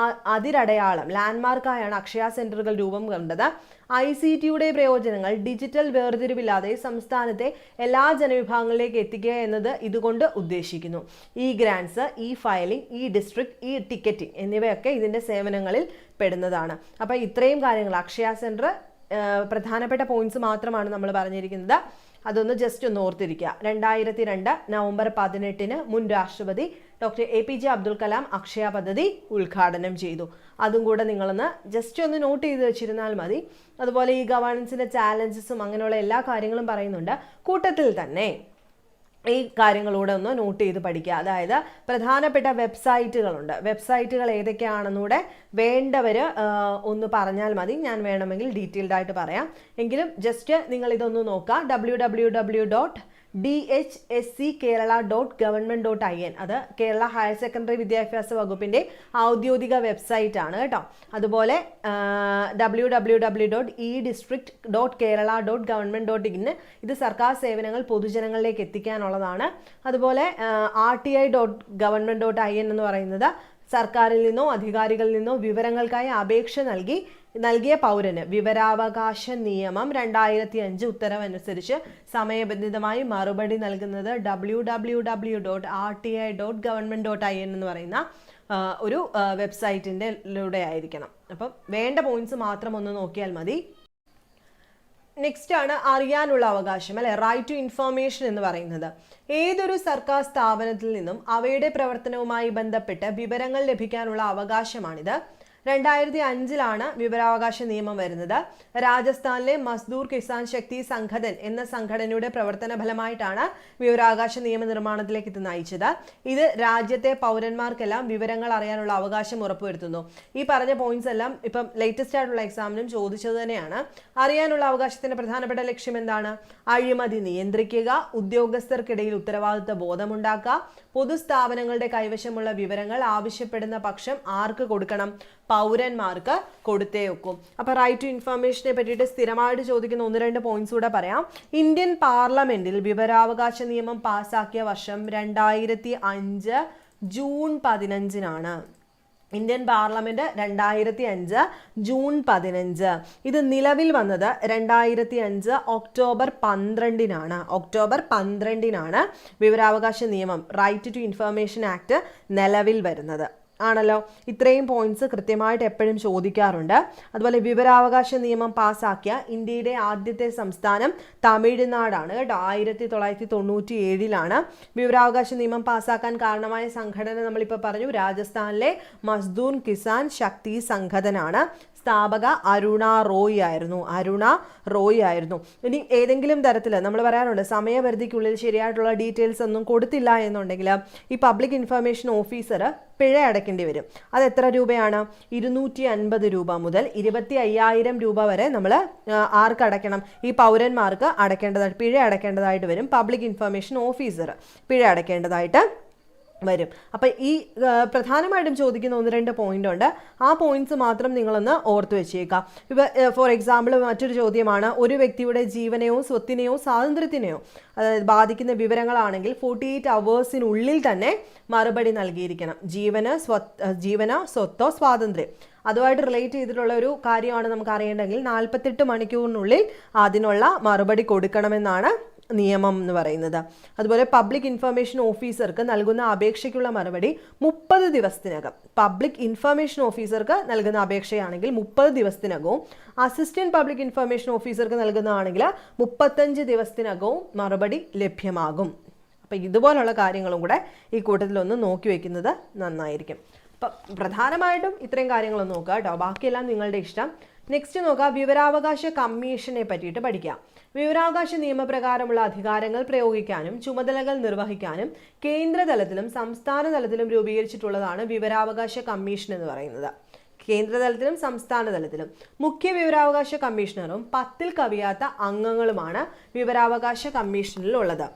അതിരടയാളം ലാൻഡ്മാർക്കായാണ് അക്ഷയ സെന്ററുകൾ രൂപം കൊണ്ടത്. ICTയുടെ പ്രയോജനങ്ങൾ ഡിജിറ്റൽ വേർതിരിവില്ലാതെ സംസ്ഥാനത്തെ എല്ലാ ജനവിഭാഗങ്ങളിലേക്ക് എത്തിക്കുക എന്നത് ഇതുകൊണ്ട് ഉദ്ദേശിക്കുന്നു. ഗ്രാൻസ്, ഫയലിംഗ്, ഡിസ്ട്രിക്ട്, ടിക്കറ്റിംഗ് എന്നിവയൊക്കെ ഇതിൻ്റെ സേവനങ്ങളിൽ പെടുന്നതാണ്. അപ്പോൾ ഇത്രയും കാര്യങ്ങൾ അക്ഷയ സെൻറ്റർ പ്രധാനപ്പെട്ട പോയിന്റ്സ് മാത്രമാണ് നമ്മൾ പറഞ്ഞിരിക്കുന്നത്. അതൊന്ന് ജസ്റ്റ് ഒന്ന് ഓർത്തിരിക്കുക. 2002 നവംബർ 18 മുൻ രാഷ്ട്രപതി ഡോക്ടർ APJ അബ്ദുൽ കലാം അക്ഷയ പദ്ധതി ഉദ്ഘാടനം ചെയ്തു. അതും കൂടെ നിങ്ങളൊന്ന് ജസ്റ്റ് ഒന്ന് നോട്ട് ചെയ്ത് വെച്ചിരുന്നാൽ മതി. അതുപോലെ ഈ ഗവേണൻസിൻ്റെ ചാലഞ്ചസും അങ്ങനെയുള്ള എല്ലാ കാര്യങ്ങളും പറയുന്നുണ്ട്. കൂട്ടത്തിൽ തന്നെ ഈ കാര്യങ്ങളൂടെ ഒന്ന് നോട്ട് ചെയ്ത് പഠിക്കുക. അതായത് പ്രധാനപ്പെട്ട വെബ്സൈറ്റുകളുണ്ട്. വെബ്സൈറ്റുകൾ ഏതൊക്കെയാണെന്നൂടെ വേണ്ടവർ ഒന്ന് പറഞ്ഞാൽ മതി. ഞാൻ വേണമെങ്കിൽ ഡീറ്റെയിൽഡ് ആയിട്ട് പറയാം. എങ്കിലും ജസ്റ്റ് നിങ്ങൾ ഇതൊന്ന് നോക്കുക. www.dhsckerala.government.in അത് കേരള ഹയർ സെക്കൻഡറി വിദ്യാഭ്യാസ വകുപ്പിൻ്റെ ഔദ്യോഗിക വെബ്സൈറ്റ് ആണ് കേട്ടോ. അതുപോലെ www.edistrict.kerala.government.in ഇത് സർക്കാർ സേവനങ്ങൾ പൊതുജനങ്ങളിലേക്ക് എത്തിക്കാനുള്ളതാണ്. അതുപോലെ RTI.government.in എന്ന് പറയുന്നത് സർക്കാരിൽ നിന്നോ അധികാരികളിൽ നിന്നോ വിവരങ്ങൾക്കായി അപേക്ഷ നൽകിയ പൗരന് വിവരാവകാശ നിയമം 2005 ഉത്തരവനുസരിച്ച് സമയബന്ധിതമായി മറുപടി നൽകുന്നത് www.rti.government.in എന്ന് പറയുന്ന ഒരു വെബ്സൈറ്റിൻ്റെ ആയിരിക്കണം. അപ്പം വേണ്ട പോയിന്റ്സ് മാത്രം ഒന്ന് നോക്കിയാൽ മതി. നെക്സ്റ്റ് ആണ് അറിയാനുള്ള അവകാശം അല്ലെ, റൈറ്റ് ടു ഇൻഫർമേഷൻ എന്ന് പറയുന്നത്. ഏതൊരു സർക്കാർ സ്ഥാപനത്തിൽ നിന്നും അവയുടെ പ്രവർത്തനവുമായി ബന്ധപ്പെട്ട് വിവരങ്ങൾ ലഭിക്കാനുള്ള അവകാശമാണിത്. 2005 വിവരാവകാശ നിയമം വരുന്നത്. രാജസ്ഥാനിലെ മസ്ദൂർ കിസാൻ ശക്തി സംഘടൻ എന്ന സംഘടനയുടെ പ്രവർത്തന ഫലമായിട്ടാണ് വിവരാവകാശ നിയമ നിർമ്മാണത്തിലേക്ക് ഇത് നയിച്ചത്. ഇത് രാജ്യത്തെ പൗരന്മാർക്കെല്ലാം വിവരങ്ങൾ അറിയാനുള്ള അവകാശം ഉറപ്പുവരുത്തുന്നു. ഈ പറഞ്ഞ പോയിന്റ്സ് എല്ലാം ഇപ്പം ലേറ്റസ്റ്റ് ആയിട്ടുള്ള എക്സാമിനും ചോദിച്ചത് തന്നെയാണ്. അറിയാനുള്ള അവകാശത്തിന്റെ പ്രധാനപ്പെട്ട ലക്ഷ്യം എന്താണ്? അഴിമതി നിയന്ത്രിക്കുക, ഉദ്യോഗസ്ഥർക്കിടയിൽ ഉത്തരവാദിത്വ ബോധമുണ്ടാക്കുക, പൊതുസ്ഥാപനങ്ങളുടെ കൈവശമുള്ള വിവരങ്ങൾ ആവശ്യപ്പെടുന്ന പക്ഷം ആർക്ക് കൊടുക്കണം? പൗരന്മാർക്ക് കൊടുത്തേ ഒക്കും. അപ്പൊ റൈറ്റ് ടു ഇൻഫർമേഷനെ പറ്റിയിട്ട് സ്ഥിരമായിട്ട് ചോദിക്കുന്ന 1-2 പോയിന്റ്സ് കൂടെ പറയാം. ഇന്ത്യൻ പാർലമെന്റിൽ വിവരാവകാശ നിയമം പാസാക്കിയ വർഷം 2005 ജൂൺ 15. Indian parliament 2005 June 15. ഇത് നിലവിൽ വന്നത് 2005 ഒക്ടോബർ 12. ഒക്ടോബർ 12 വിവരാവകാശ നിയമം റൈറ്റ് ടു ഇൻഫർമേഷൻ ആക്ട് നിലവിൽ വരുന്നത് ആണല്ലോ. ഇത്രയും പോയിന്റ്സ് കൃത്യമായിട്ട് എപ്പോഴും ചോദിക്കാറുണ്ട്. അതുപോലെ വിവരാവകാശ നിയമം പാസാക്കിയ ഇന്ത്യയുടെ ആദ്യത്തെ സംസ്ഥാനം തമിഴ്നാടാണ് കേട്ടോ. 1997 വിവരാവകാശ നിയമം പാസാക്കാൻ കാരണമായ സംഘടന നമ്മളിപ്പോൾ പറഞ്ഞു, രാജസ്ഥാനിലെ മസ്ദൂർ കിസാൻ ശക്തി സംഘടനാണ്. സ്ഥാപക അരുണ റോയ് ആയിരുന്നു. ഇനി ഏതെങ്കിലും തരത്തിൽ നമ്മൾ പറയാറുണ്ട് സമയപരിധിക്കുള്ളിൽ ശരിയായിട്ടുള്ള ഡീറ്റെയിൽസ് ഒന്നും കൊടുത്തില്ല എന്നുണ്ടെങ്കിൽ ഈ പബ്ലിക് ഇൻഫർമേഷൻ ഓഫീസർ പിഴ അടയ്ക്കേണ്ടി വരും. അത് എത്ര രൂപയാണ്? 250 രൂപ മുതൽ 25,000 രൂപ വരെ നമ്മൾ ആർക്ക് അടയ്ക്കണം? ഈ പൗരന്മാർക്ക് പിഴ അടയ്ക്കേണ്ടതായിട്ട് വരും. പബ്ലിക് ഇൻഫർമേഷൻ ഓഫീസർ പിഴ അടയ്ക്കേണ്ടതായിട്ട് വരും. അപ്പം ഈ പ്രധാനമായിട്ടും ചോദിക്കുന്ന 1-2 പോയിന്റ് ഉണ്ട്. ആ പോയിന്റ്സ് മാത്രം നിങ്ങളൊന്ന് ഓർത്ത് വെച്ചേക്കാം. ഇപ്പം ഫോർ എക്സാമ്പിൾ മറ്റൊരു ചോദ്യമാണ്, ഒരു വ്യക്തിയുടെ ജീവനെയോ സ്വത്തിനെയോ സ്വാതന്ത്ര്യത്തിനെയോ ബാധിക്കുന്ന വിവരങ്ങളാണെങ്കിൽ 48 അവേഴ്സിനുള്ളിൽ തന്നെ മറുപടി നൽകിയിരിക്കണം. ജീവനോ സ്വത്തോ സ്വാതന്ത്ര്യം അതുമായിട്ട് റിലേറ്റ് ചെയ്തിട്ടുള്ള ഒരു കാര്യമാണ് നമുക്ക് അറിയേണ്ടെങ്കിൽ 48 മണിക്കൂറിനുള്ളിൽ അതിനുള്ള മറുപടി കൊടുക്കണമെന്നാണ് നിയമം എന്ന് പറയുന്നത്. അതുപോലെ പബ്ലിക് ഇൻഫർമേഷൻ ഓഫീസർക്ക് നൽകുന്ന അപേക്ഷയ്ക്കുള്ള മറുപടി 30 ദിവസത്തിനകം. പബ്ലിക് ഇൻഫർമേഷൻ ഓഫീസർക്ക് നൽകുന്ന അപേക്ഷയാണെങ്കിൽ 30 ദിവസത്തിനകവും, അസിസ്റ്റന്റ് പബ്ലിക് ഇൻഫർമേഷൻ ഓഫീസർക്ക് നൽകുന്നതാണെങ്കിൽ 35 ദിവസത്തിനകവും മറുപടി ലഭ്യമാകും. അപ്പം ഇതുപോലുള്ള കാര്യങ്ങളും കൂടെ ഈ കൂട്ടത്തിലൊന്ന് നോക്കി വയ്ക്കുന്നത് നന്നായിരിക്കും. അപ്പം പ്രധാനമായിട്ടും ഇത്രയും കാര്യങ്ങളൊന്ന് നോക്കുക കേട്ടോ. ബാക്കിയെല്ലാം നിങ്ങളുടെ ഇഷ്ടം. നെക്സ്റ്റ് നോക്കുക, വിവരാവകാശ കമ്മീഷനെ പറ്റിയിട്ട് പഠിക്കാം. വിവരാവകാശ നിയമപ്രകാരമുള്ള അധികാരങ്ങൾ പ്രയോഗിക്കാനും ചുമതലകൾ നിർവഹിക്കാനും കേന്ദ്ര തലത്തിലും സംസ്ഥാന തലത്തിലും രൂപീകരിച്ചിട്ടുള്ളതാണ് വിവരാവകാശ കമ്മീഷൻ എന്ന് പറയുന്നത്. കേന്ദ്രതലത്തിലും സംസ്ഥാന തലത്തിലും മുഖ്യ വിവരാവകാശ കമ്മീഷണറും 10-ൽ കവിയാത്ത അംഗങ്ങളുമാണ് വിവരാവകാശ കമ്മീഷനിൽ ഉള്ളത്.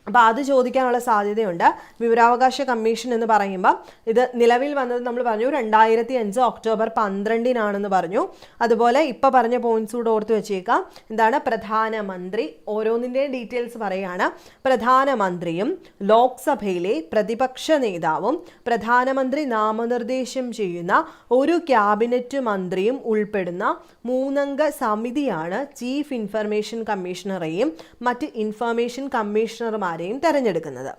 അപ്പോൾ അത് ചോദിക്കാനുള്ള സാധ്യതയുണ്ട്. വിവരാവകാശ കമ്മീഷൻ എന്ന് പറയുമ്പോൾ ഇത് നിലവിൽ വന്നത് നമ്മൾ പറഞ്ഞു 2005 ഒക്ടോബർ 12 പറഞ്ഞു. അതുപോലെ ഇപ്പോൾ പറഞ്ഞ പോയിന്റ്സ് കൂടെ ഓർത്ത് വെച്ചേക്കാം. എന്താണ്? പ്രധാനമന്ത്രി, ഓരോന്നിൻ്റെയും ഡീറ്റെയിൽസ് പറയുകയാണ്. പ്രധാനമന്ത്രിയും ലോക്സഭയിലെ പ്രതിപക്ഷ നേതാവും പ്രധാനമന്ത്രി നാമനിർദ്ദേശം ചെയ്യുന്ന ഒരു ക്യാബിനറ്റ് മന്ത്രിയും ഉൾപ്പെടുന്ന 3-അംഗ സമിതിയാണ് ചീഫ് ഇൻഫർമേഷൻ കമ്മീഷണറെയും മറ്റ് ഇൻഫർമേഷൻ കമ്മീഷണർമാരെയും തെരഞ്ഞെടുക്കുന്നത്.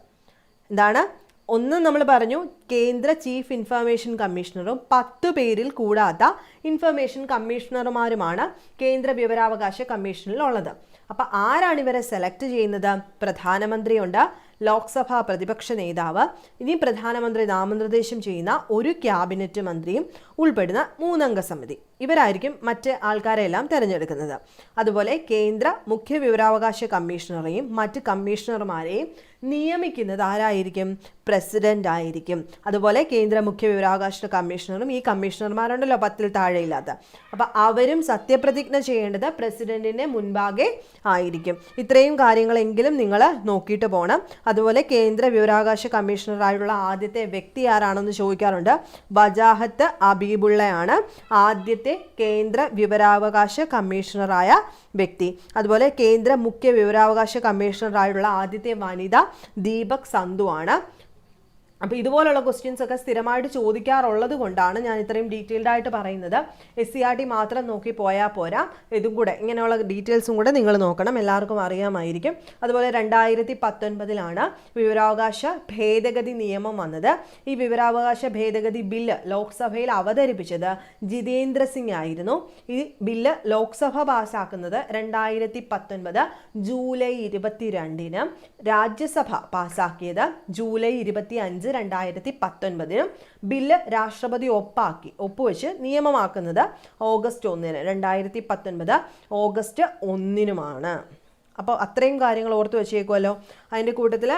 എന്താണ്? ഒന്ന് നമ്മൾ പറഞ്ഞു കേന്ദ്ര ചീഫ് ഇൻഫർമേഷൻ കമ്മീഷണറും 10 പേരിൽ കൂടാത്ത ഇൻഫർമേഷൻ കമ്മീഷണർമാരുമാണ് കേന്ദ്ര വിവരാവകാശ കമ്മീഷനിൽ ഉള്ളത്. അപ്പം ആരാണ് ഇവരെ സെലക്ട് ചെയ്യുന്നത്? പ്രധാനമന്ത്രിയുണ്ട്, ലോക്സഭാ പ്രതിപക്ഷ നേതാവ്, ഇനി പ്രധാനമന്ത്രി നാമനിർദ്ദേശം ചെയ്യുന്ന ഒരു ക്യാബിനറ്റ് മന്ത്രിയും ഉൾപ്പെടുന്ന 3-അംഗ സമിതി. ഇവരായിരിക്കും മറ്റ് ആൾക്കാരെല്ലാം തിരഞ്ഞെടുക്കുന്നത്. അതുപോലെ കേന്ദ്ര മുഖ്യ വിവരാവകാശ കമ്മീഷണറെയും മറ്റ് കമ്മീഷണർമാരെയും നിയമിക്കുന്നത് ആരായിരിക്കും? പ്രസിഡന്റ് ആയിരിക്കും. അതുപോലെ കേന്ദ്ര മുഖ്യ വിവരാവകാശ കമ്മീഷണറും ഈ കമ്മീഷണർമാരുണ്ടല്ലോ 10-ൽ താഴെയില്ലാത്ത, അപ്പം അവരും സത്യപ്രതിജ്ഞ ചെയ്യേണ്ടത് പ്രസിഡന്റിന്റെ മുൻപാകെ ആയിരിക്കും. ഇത്രയും കാര്യങ്ങളെങ്കിലും നിങ്ങൾ നോക്കിയിട്ട് പോകണം. അതുപോലെ കേന്ദ്ര വിവരാവകാശ കമ്മീഷണറായിട്ടുള്ള ആദ്യത്തെ വ്യക്തി ആരാണെന്ന് ചോദിക്കാറുണ്ട്. വജാഹത്ത് അബീബുള്ളയാണ് ആദ്യത്തെ കേന്ദ്ര വിവരാവകാശ കമ്മീഷണറായ വ്യക്തി. അതുപോലെ കേന്ദ്ര മുഖ്യ വിവരാവകാശ കമ്മീഷണറായിട്ടുള്ള ആദ്യത്തെ വനിത ദീപക് സന്ധു ആണ്. അപ്പോൾ ഇതുപോലുള്ള ക്വസ്റ്റ്യൻസ് ഒക്കെ സ്ഥിരമായിട്ട് ചോദിക്കാറുള്ളത് കൊണ്ടാണ് ഞാൻ ഇത്രയും ഡീറ്റെയിൽഡ് ആയിട്ട് പറയുന്നത്. SCERT മാത്രം നോക്കി പോയാൽ പോരാ, ഇതും കൂടെ ഇങ്ങനെയുള്ള ഡീറ്റെയിൽസും കൂടെ നിങ്ങൾ നോക്കണം. എല്ലാവർക്കും അറിയാമായിരിക്കും. അതുപോലെ 2019 വിവരാവകാശ ഭേദഗതി നിയമം വന്നത്. ഈ വിവരാവകാശ ഭേദഗതി ബില്ല് ലോക്സഭയിൽ അവതരിപ്പിച്ചത് ജിതേന്ദ്ര സിംഗ് ആയിരുന്നു. ഈ ബില്ല് ലോക്സഭ പാസ്സാക്കുന്നത് 2019 ജൂലൈ 22, രാജ്യസഭ പാസ്സാക്കിയത് ജൂലൈ 25 5/2019 ബില്ല് രാഷ്ട്രപതി ഒപ്പുവെച്ച് നിയമമാക്കുന്നത് ഓഗസ്റ്റ് 1-ന് 2019 ഓഗസ്റ്റ് 1-നുമാണ്. അപ്പോൾ അത്രയും കാര്യങ്ങൾ ഓർത്ത് വെച്ചേക്കുമല്ലോ. അതിൻ്റെ കൂട്ടത്തിൽ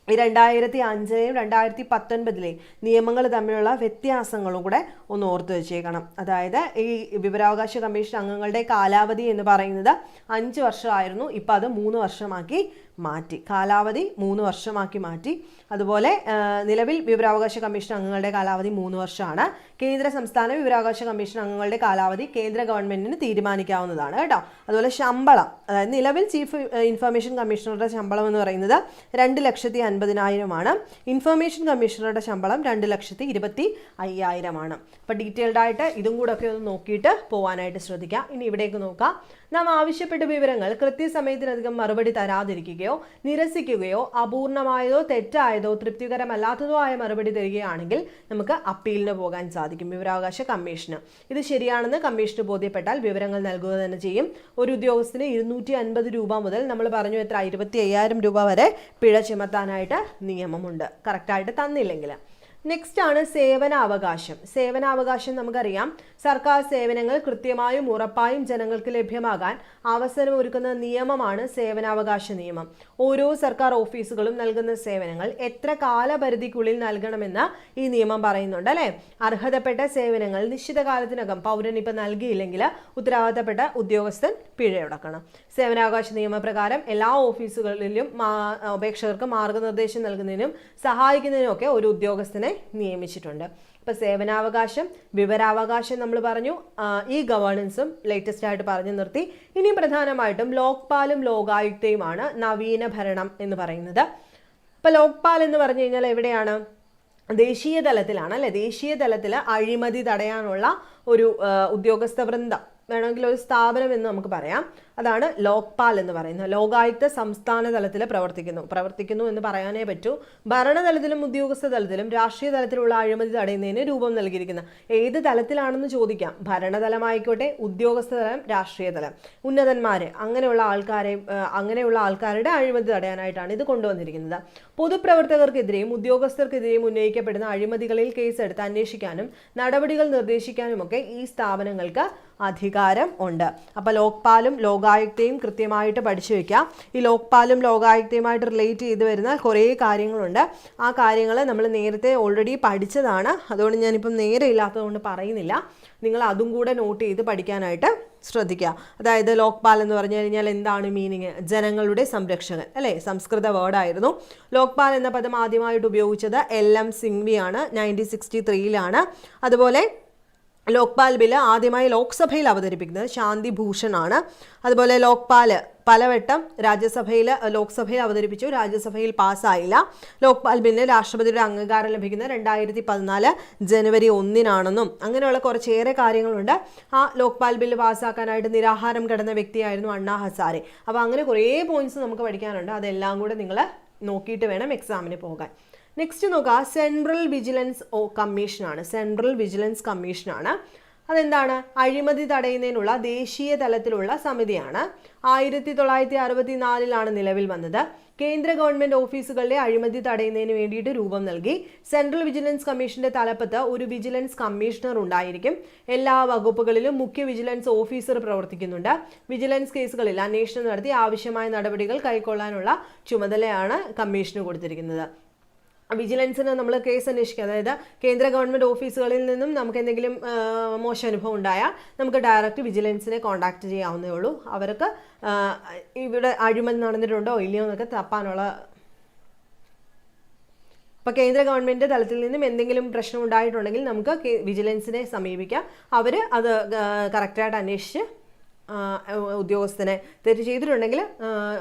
2005-ലെയും 2019-ലെ നിയമങ്ങൾ തമ്മിലുള്ള വ്യത്യാസങ്ങളും കൂടെ ഒന്ന് ഓർത്ത് വെച്ചേക്കണം. അതായത് ഈ വിവരാവകാശ കമ്മീഷൻ അംഗങ്ങളുടെ കാലാവധി എന്ന് പറയുന്നത് 5 വർഷമായിരുന്നു. ഇപ്പം അത് 3 വർഷമാക്കി മാറ്റി. കാലാവധി 3 വർഷമാക്കി മാറ്റി. അതുപോലെ നിലവിൽ വിവരാവകാശ കമ്മീഷൻ അംഗങ്ങളുടെ കാലാവധി 3 വർഷമാണ്. കേന്ദ്ര സംസ്ഥാന വിവരാവകാശ കമ്മീഷൻ അംഗങ്ങളുടെ കാലാവധി കേന്ദ്ര ഗവൺമെന്റിന് തീരുമാനിക്കാവുന്നതാണ് കേട്ടോ. അതുപോലെ ശമ്പളം, അതായത് നിലവിൽ ചീഫ് ഇൻഫർമേഷൻ കമ്മീഷണറുടെ ശമ്പളം എന്ന് പറയുന്നത് 2,50,000 ഇൻഫർമേഷൻ കമ്മീഷണറുടെ ശമ്പളം 2,25,000. അപ്പോൾ ഡീറ്റെയിൽഡ് ആയിട്ട് ഇതും കൂടെ ഒക്കെ ഒന്ന് നോക്കിയിട്ട് പോകാനായിട്ട് ശ്രദ്ധിക്കുക. ഇനി ഇവിടേക്ക് നോക്കാം. നാം ആവശ്യപ്പെട്ട വിവരങ്ങൾ കൃത്യസമയത്തിനധികം മറുപടി തരാതിരിക്കുകയോ നിരസിക്കുകയോ അപൂർണമായതോ തെറ്റായതോ തൃപ്തികരമല്ലാത്തതോ ആയ മറുപടി തരികയാണെങ്കിൽ നമുക്ക് അപ്പീലിന് പോകാൻ സാധിക്കും വിവരാവകാശ കമ്മീഷന്. ഇത് ശരിയാണെന്ന് കമ്മീഷന് ബോധ്യപ്പെട്ടാൽ വിവരങ്ങൾ നൽകുക തന്നെ ചെയ്യും. ഒരു ഉദ്യോഗസ്ഥന് 250 രൂപ മുതൽ നമ്മൾ പറഞ്ഞു 25,000 രൂപ വരെ പിഴ ചുമത്താനായിട്ട് നിയമമുണ്ട്, കറക്റ്റായിട്ട് തന്നില്ലെങ്കിൽ. നെക്സ്റ്റ് ആണ് സേവനാവകാശം. സേവനാവകാശം നമുക്കറിയാം, സർക്കാർ സേവനങ്ങൾ കൃത്യമായും ഉറപ്പായും ജനങ്ങൾക്ക് ലഭ്യമാകാൻ അവസരമൊരുക്കുന്ന നിയമമാണ് സേവനാവകാശ നിയമം. ഓരോ സർക്കാർ ഓഫീസുകളും നൽകുന്ന സേവനങ്ങൾ എത്ര കാലപരിധിക്കുള്ളിൽ നൽകണമെന്ന് ഈ നിയമം പറയുന്നുണ്ട് അല്ലേ. അർഹതപ്പെട്ട സേവനങ്ങൾ നിശ്ചിത കാലത്തിനകം പൗരൻ ഇപ്പം നൽകിയില്ലെങ്കിൽ ഉത്തരവാദിത്തപ്പെട്ട ഉദ്യോഗസ്ഥൻ പിഴയടക്കണം. സേവനാവകാശ നിയമപ്രകാരം എല്ലാ ഓഫീസുകളിലും അപേക്ഷകർക്ക് മാർഗനിർദ്ദേശം നൽകുന്നതിനും സഹായിക്കുന്നതിനും ഒക്കെ ഒരു ഉദ്യോഗസ്ഥനെ നിയമിച്ചിട്ടുണ്ട്. ഇപ്പോൾ സേവനാവകാശം, വിവരാവകാശം നമ്മൾ പറഞ്ഞു, ഈ ഗവേണൻസും ലേറ്റസ്റ്റ് ആയിട്ട് പറഞ്ഞു നിർത്തി. ഇനി പ്രധാനമായിട്ടും ലോക്പാലും ലോകായുക്തയുമാണ് നവീന ഭരണം എന്ന് പറയുന്നത്. ഇപ്പോൾ ലോക്പാൽ എന്ന് പറഞ്ഞു കഴിഞ്ഞാൽ എവിടെയാണ്? ദേശീയ തലത്തിലാണ് അല്ലെ. ദേശീയ തലത്തിൽ അഴിമതി തടയാനുള്ള ഒരു ഉദ്യോഗസ്ഥ വൃന്ദം, വേണമെങ്കിൽ ഒരു സ്ഥാപനം എന്ന് നമുക്ക് പറയാം. അതാണ് ലോക്പാൽ എന്ന് പറയുന്നത്. ലോകായുക്ത സംസ്ഥാന തലത്തിൽ പ്രവർത്തിക്കുന്നു എന്ന് പറയാനേ പറ്റൂ. ഭരണതലത്തിലും ഉദ്യോഗസ്ഥ തലത്തിലും രാഷ്ട്രീയ തലത്തിലുള്ള അഴിമതി തടയുന്നതിന് രൂപം നൽകിയിരിക്കുന്ന ഏത് തലത്തിലാണെന്ന് ചോദിക്കാം. ഭരണതലമായിക്കോട്ടെ, ഉദ്യോഗസ്ഥ തലം, രാഷ്ട്രീയ തലം, ഉന്നതന്മാര്, അങ്ങനെയുള്ള ആൾക്കാരുടെ അഴിമതി തടയാനായിട്ടാണ് ഇത് കൊണ്ടുവന്നിരിക്കുന്നത്. പൊതുപ്രവർത്തകർക്കെതിരെയും ഉദ്യോഗസ്ഥർക്കെതിരെയും ഉന്നയിക്കപ്പെടുന്ന അഴിമതികളിൽ കേസെടുത്ത് അന്വേഷിക്കാനും നടപടികൾ നിർദ്ദേശിക്കാനുമൊക്കെ ഈ സ്ഥാപനങ്ങൾക്ക് അധികാരം ഉണ്ട്. അപ്പോൾ ലോക്പാലും ലോകായുക്തയും കൃത്യമായിട്ട് പഠിച്ചു വെക്കാം. ഈ ലോക്പാലും ലോകായുക്തയുമായിട്ട് റിലേറ്റ് ചെയ്ത് വരുന്ന കുറേ കാര്യങ്ങളുണ്ട്. ആ കാര്യങ്ങൾ നമ്മൾ നേരത്തെ ഓൾറെഡി പഠിച്ചതാണ്. അതുകൊണ്ട് ഞാനിപ്പം നേരെ ഇല്ലാത്തതുകൊണ്ട് പറയുന്നില്ല. നിങ്ങൾ അതും കൂടെ നോട്ട് ചെയ്ത് പഠിക്കാനായിട്ട് ശ്രദ്ധിക്കുക. അതായത് ലോക്പാൽ എന്ന് പറഞ്ഞു കഴിഞ്ഞാൽ എന്താണ് മീനിങ്? ജനങ്ങളുടെ സംരക്ഷകൻ അല്ലേ, സംസ്കൃത വേർഡായിരുന്നു. ലോക്പാൽ എന്ന പദം ആദ്യമായിട്ട് ഉപയോഗിച്ചത് LM സിംഗ്വിയാണ്, 1963-ലാണ്. അതുപോലെ ലോക്പാൽ ബില്ല് ആദ്യമായി ലോക്സഭയിൽ അവതരിപ്പിക്കുന്നത് ശാന്തി ഭൂഷണാണ്. അതുപോലെ ലോക്പാൽ പലവട്ടം ലോക്സഭയിൽ അവതരിപ്പിച്ചു, രാജ്യസഭയിൽ പാസ്സായില്ല. ലോക്പാൽ ബില്ലിന് രാഷ്ട്രപതിയുടെ അംഗീകാരം ലഭിക്കുന്നത് 2014 ജനുവരി 1-നാണെന്നും അങ്ങനെയുള്ള കുറച്ചേറെ കാര്യങ്ങളുണ്ട്. ആ ലോക്പാൽ ബില്ല് പാസ്സാക്കാനായിട്ട് നിരാഹാരം കിടന്ന വ്യക്തിയായിരുന്നു അണ്ണാ ഹസാരെ. അപ്പോൾ അങ്ങനെ കുറേ പോയിന്റ്സ് നമുക്ക് പഠിക്കാനുണ്ട്. അതെല്ലാം കൂടെ നിങ്ങൾ നോക്കിയിട്ട് വേണം എക്സാമിന് പോകാൻ. നെക്സ്റ്റ് നോക്കുക, സെൻട്രൽ വിജിലൻസ് കമ്മീഷനാണ്. അതെന്താണ്? അഴിമതി തടയുന്നതിനുള്ള ദേശീയ തലത്തിലുള്ള സമിതിയാണ്. 1964-ലാണ് നിലവിൽ വന്നത്. കേന്ദ്ര ഗവൺമെന്റ് ഓഫീസുകളിലെ അഴിമതി തടയുന്നതിന് വേണ്ടിയിട്ട് രൂപം നൽകി. സെൻട്രൽ വിജിലൻസ് കമ്മീഷന്റെ തലപ്പത്ത് ഒരു വിജിലൻസ് കമ്മീഷണർ ഉണ്ടായിരിക്കും. എല്ലാ വകുപ്പുകളിലും മുഖ്യ വിജിലൻസ് ഓഫീസർ പ്രവർത്തിക്കുന്നുണ്ട്. വിജിലൻസ് കേസുകളിൽ അന്വേഷണം നടത്തി ആവശ്യമായ നടപടികൾ കൈക്കൊള്ളാനുള്ള ചുമതലയാണ് കമ്മീഷന് കൊടുത്തിരിക്കുന്നത്. വിജിലൻസിന് നമ്മൾ കേസ് അന്വേഷിക്കുക, അതായത് കേന്ദ്ര ഗവൺമെൻറ് ഓഫീസുകളിൽ നിന്നും നമുക്ക് എന്തെങ്കിലും മോശം അനുഭവം ഉണ്ടായാൽ നമുക്ക് ഡയറക്റ്റ് വിജിലൻസിനെ കോൺടാക്ട് ചെയ്യാവുന്നേ ഉള്ളൂ. അവർക്ക് ഇവിടെ അഴിമതി നടന്നിട്ടുണ്ടോ ഇല്ലയോ എന്നൊക്കെ തപ്പാനുള്ള. അപ്പോൾ കേന്ദ്ര ഗവൺമെൻറ് തലത്തിൽ നിന്നും എന്തെങ്കിലും പ്രശ്നം ഉണ്ടായിട്ടുണ്ടെങ്കിൽ നമുക്ക് വിജിലൻസിനെ സമീപിക്കാം. അവർ അത് കറക്റ്റായിട്ട് അന്വേഷിച്ച് ഉദ്യോഗസ്ഥനെ തെറ്റ് ചെയ്തിട്ടുണ്ടെങ്കിൽ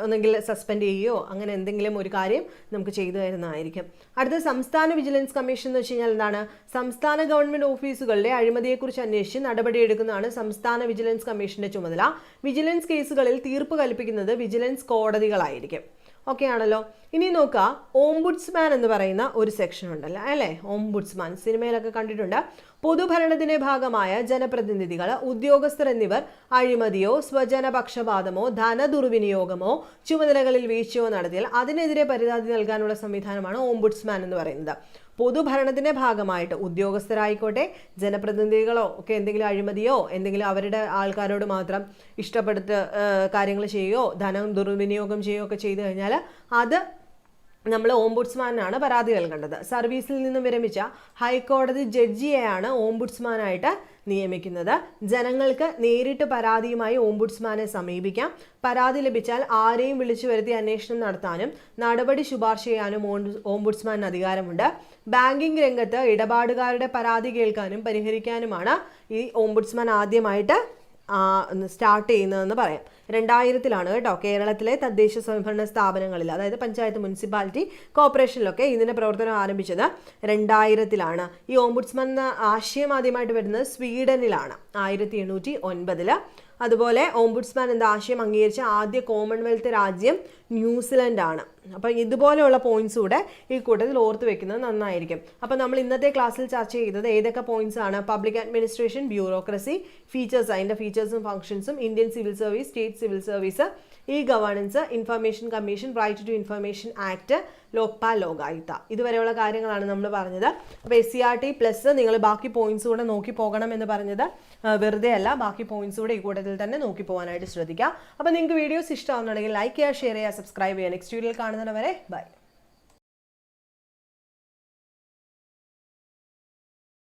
ഒന്നെങ്കിൽ സസ്പെൻഡ് ചെയ്യുകയോ അങ്ങനെ എന്തെങ്കിലും ഒരു കാര്യം നമുക്ക് ചെയ്തു തരുന്നതായിരിക്കും. അടുത്ത സംസ്ഥാന വിജിലൻസ് കമ്മീഷൻ എന്ന് വെച്ച് കഴിഞ്ഞാൽ എന്താണ്? സംസ്ഥാന ഗവൺമെന്റ് ഓഫീസുകളിലെ അഴിമതിയെക്കുറിച്ച് അന്വേഷിച്ച് നടപടിയെടുക്കുന്നതാണ് സംസ്ഥാന വിജിലൻസ് കമ്മീഷന്റെ ചുമതല. വിജിലൻസ് കേസുകളിൽ തീർപ്പ് കൽപ്പിക്കുന്നത് വിജിലൻസ് കോടതികളായിരിക്കും. ഓക്കെ ആണല്ലോ. ഇനി നോക്കുക, ഓംബുഡ്സ്മാൻ എന്ന് പറയുന്ന ഒരു സെക്ഷൻ ഉണ്ടല്ലോ അല്ലേ. ഓംബുഡ്സ്മാൻ സിനിമയിലൊക്കെ കണ്ടിട്ടുണ്ട്. പൊതുഭരണത്തിന്റെ ഭാഗമായ ജനപ്രതിനിധികൾ, ഉദ്യോഗസ്ഥർ എന്നിവർ അഴിമതിയോ സ്വജനപക്ഷപാതമോ ധനദുർവിനിയോഗമോ ചുമതലകളിൽ വീഴ്ചയോ നടത്തിയാൽ അതിനെതിരെ പരാതി നൽകാനുള്ള സംവിധാനമാണ് ഓംബുഡ്സ്മാൻ എന്ന് പറയുന്നത്. പൊതുഭരണത്തിന്റെ ഭാഗമായിട്ട് ഉദ്യോഗസ്ഥരായിക്കോട്ടെ ജനപ്രതിനിധികളോ ഒക്കെ എന്തെങ്കിലും അഴിമതിയോ എന്തെങ്കിലും അവരുടെ ആൾക്കാരോട് മാത്രം ഇഷ്ടപ്പെടുത്ത് കാര്യങ്ങൾ ചെയ്യുകയോ ധനം ദുർവിനിയോഗം ചെയ്യുകയോ ഒക്കെ ചെയ്തു കഴിഞ്ഞാൽ അത് നമ്മൾ ഓംബുഡ്സ്മാനാണ് പരാതി നൽകേണ്ടത്. സർവീസിൽ നിന്നും വിരമിച്ച ഹൈക്കോടതി ജഡ്ജിയെയാണ് ഓംബുഡ്സ്മാനായിട്ട് നിയമിക്കുന്നത്. ജനങ്ങൾക്ക് നേരിട്ട് പരാതിയുമായി ഓംബുഡ്സ്മാനെ സമീപിക്കാം. പരാതി ലഭിച്ചാൽ ആരെയും വിളിച്ചു വരുത്തി അന്വേഷണം നടത്താനും നടപടി ശുപാർശ ചെയ്യാനും ഓംബുഡ്സ്മാന് അധികാരമുണ്ട്. ബാങ്കിംഗ് രംഗത്ത് ഇടപാടുകാരുടെ പരാതി കേൾക്കാനും പരിഹരിക്കാനുമാണ് ഈ ഓംബുഡ്സ്മാൻ ആദ്യമായിട്ട് സ്റ്റാർട്ട് ചെയ്യുന്നതെന്ന് പറയാം. 2000-ലാണ് കേട്ടോ കേരളത്തിലെ തദ്ദേശ സ്വയംഭരണ സ്ഥാപനങ്ങളിൽ, അതായത് പഞ്ചായത്ത്, മുനിസിപ്പാലിറ്റി, കോർപ്പറേഷനിലൊക്കെ ഇതിൻ്റെ പ്രവർത്തനം ആരംഭിച്ചത് 2000-ലാണ്. ഈ ഓംബുഡ്സ്മാൻ എന്ന ആശയം ആദ്യമായിട്ട് വരുന്നത് സ്വീഡനിലാണ് 1809. അതുപോലെ ഓംബുഡ്സ്മാൻ എന്ന ആശയം അംഗീകരിച്ച ആദ്യ കോമൺവെൽത്ത് രാജ്യം ന്യൂസിലൻഡാണ്. അപ്പം ഇതുപോലെയുള്ള പോയിന്റ്സ് കൂടെ ഈ കൂട്ടത്തിൽ ഓർത്ത് വെക്കുന്നത് നന്നായിരിക്കും. അപ്പം നമ്മൾ ഇന്നത്തെ ക്ലാസ്സിൽ ചർച്ച ചെയ്തത് ഏതൊക്കെ പോയിന്റ്സ് ആണ്? പബ്ലിക് അഡ്മിനിസ്ട്രേഷൻ, ബ്യൂറോക്രസി, ഫീച്ചേഴ്സ്, അതിൻ്റെ ഫീച്ചേഴ്സും ഫംഗ്ഷൻസും, Indian civil service, state civil service, e governance, information commission, right to information act, Lokpal, Lokayukta, ഇതുവരെയുള്ള കാര്യങ്ങളാണ് നമ്മൾ പറഞ്ഞത്. അപ്പോൾ SCERT പ്ലസ് നിങ്ങൾ ബാക്കി പോയിന്റ്സ് കൂടെ നോക്കി പോകണം എന്ന് പറഞ്ഞത് വെറുതെ അല്ല, ബാക്കി പോയിന്റ്സ് കൂടെ ഈ കൂട്ടത്തിൽ തന്നെ നോക്കി പോകാനായിട്ട് ശ്രദ്ധിക്കുക. അപ്പോൾ നിങ്ങൾക്ക് വീഡിയോസ് ഇഷ്ടമാണെന്നുണ്ടെങ്കിൽ ലൈക്ക് ചെയ്യുക, ഷെയർ ചെയ്യുക, സബ്സ്ക്രൈബ് ചെയ്യുക. നെക്സ്റ്റ് വീഡിയോയിൽ കാണുന്നവരെ ബൈ.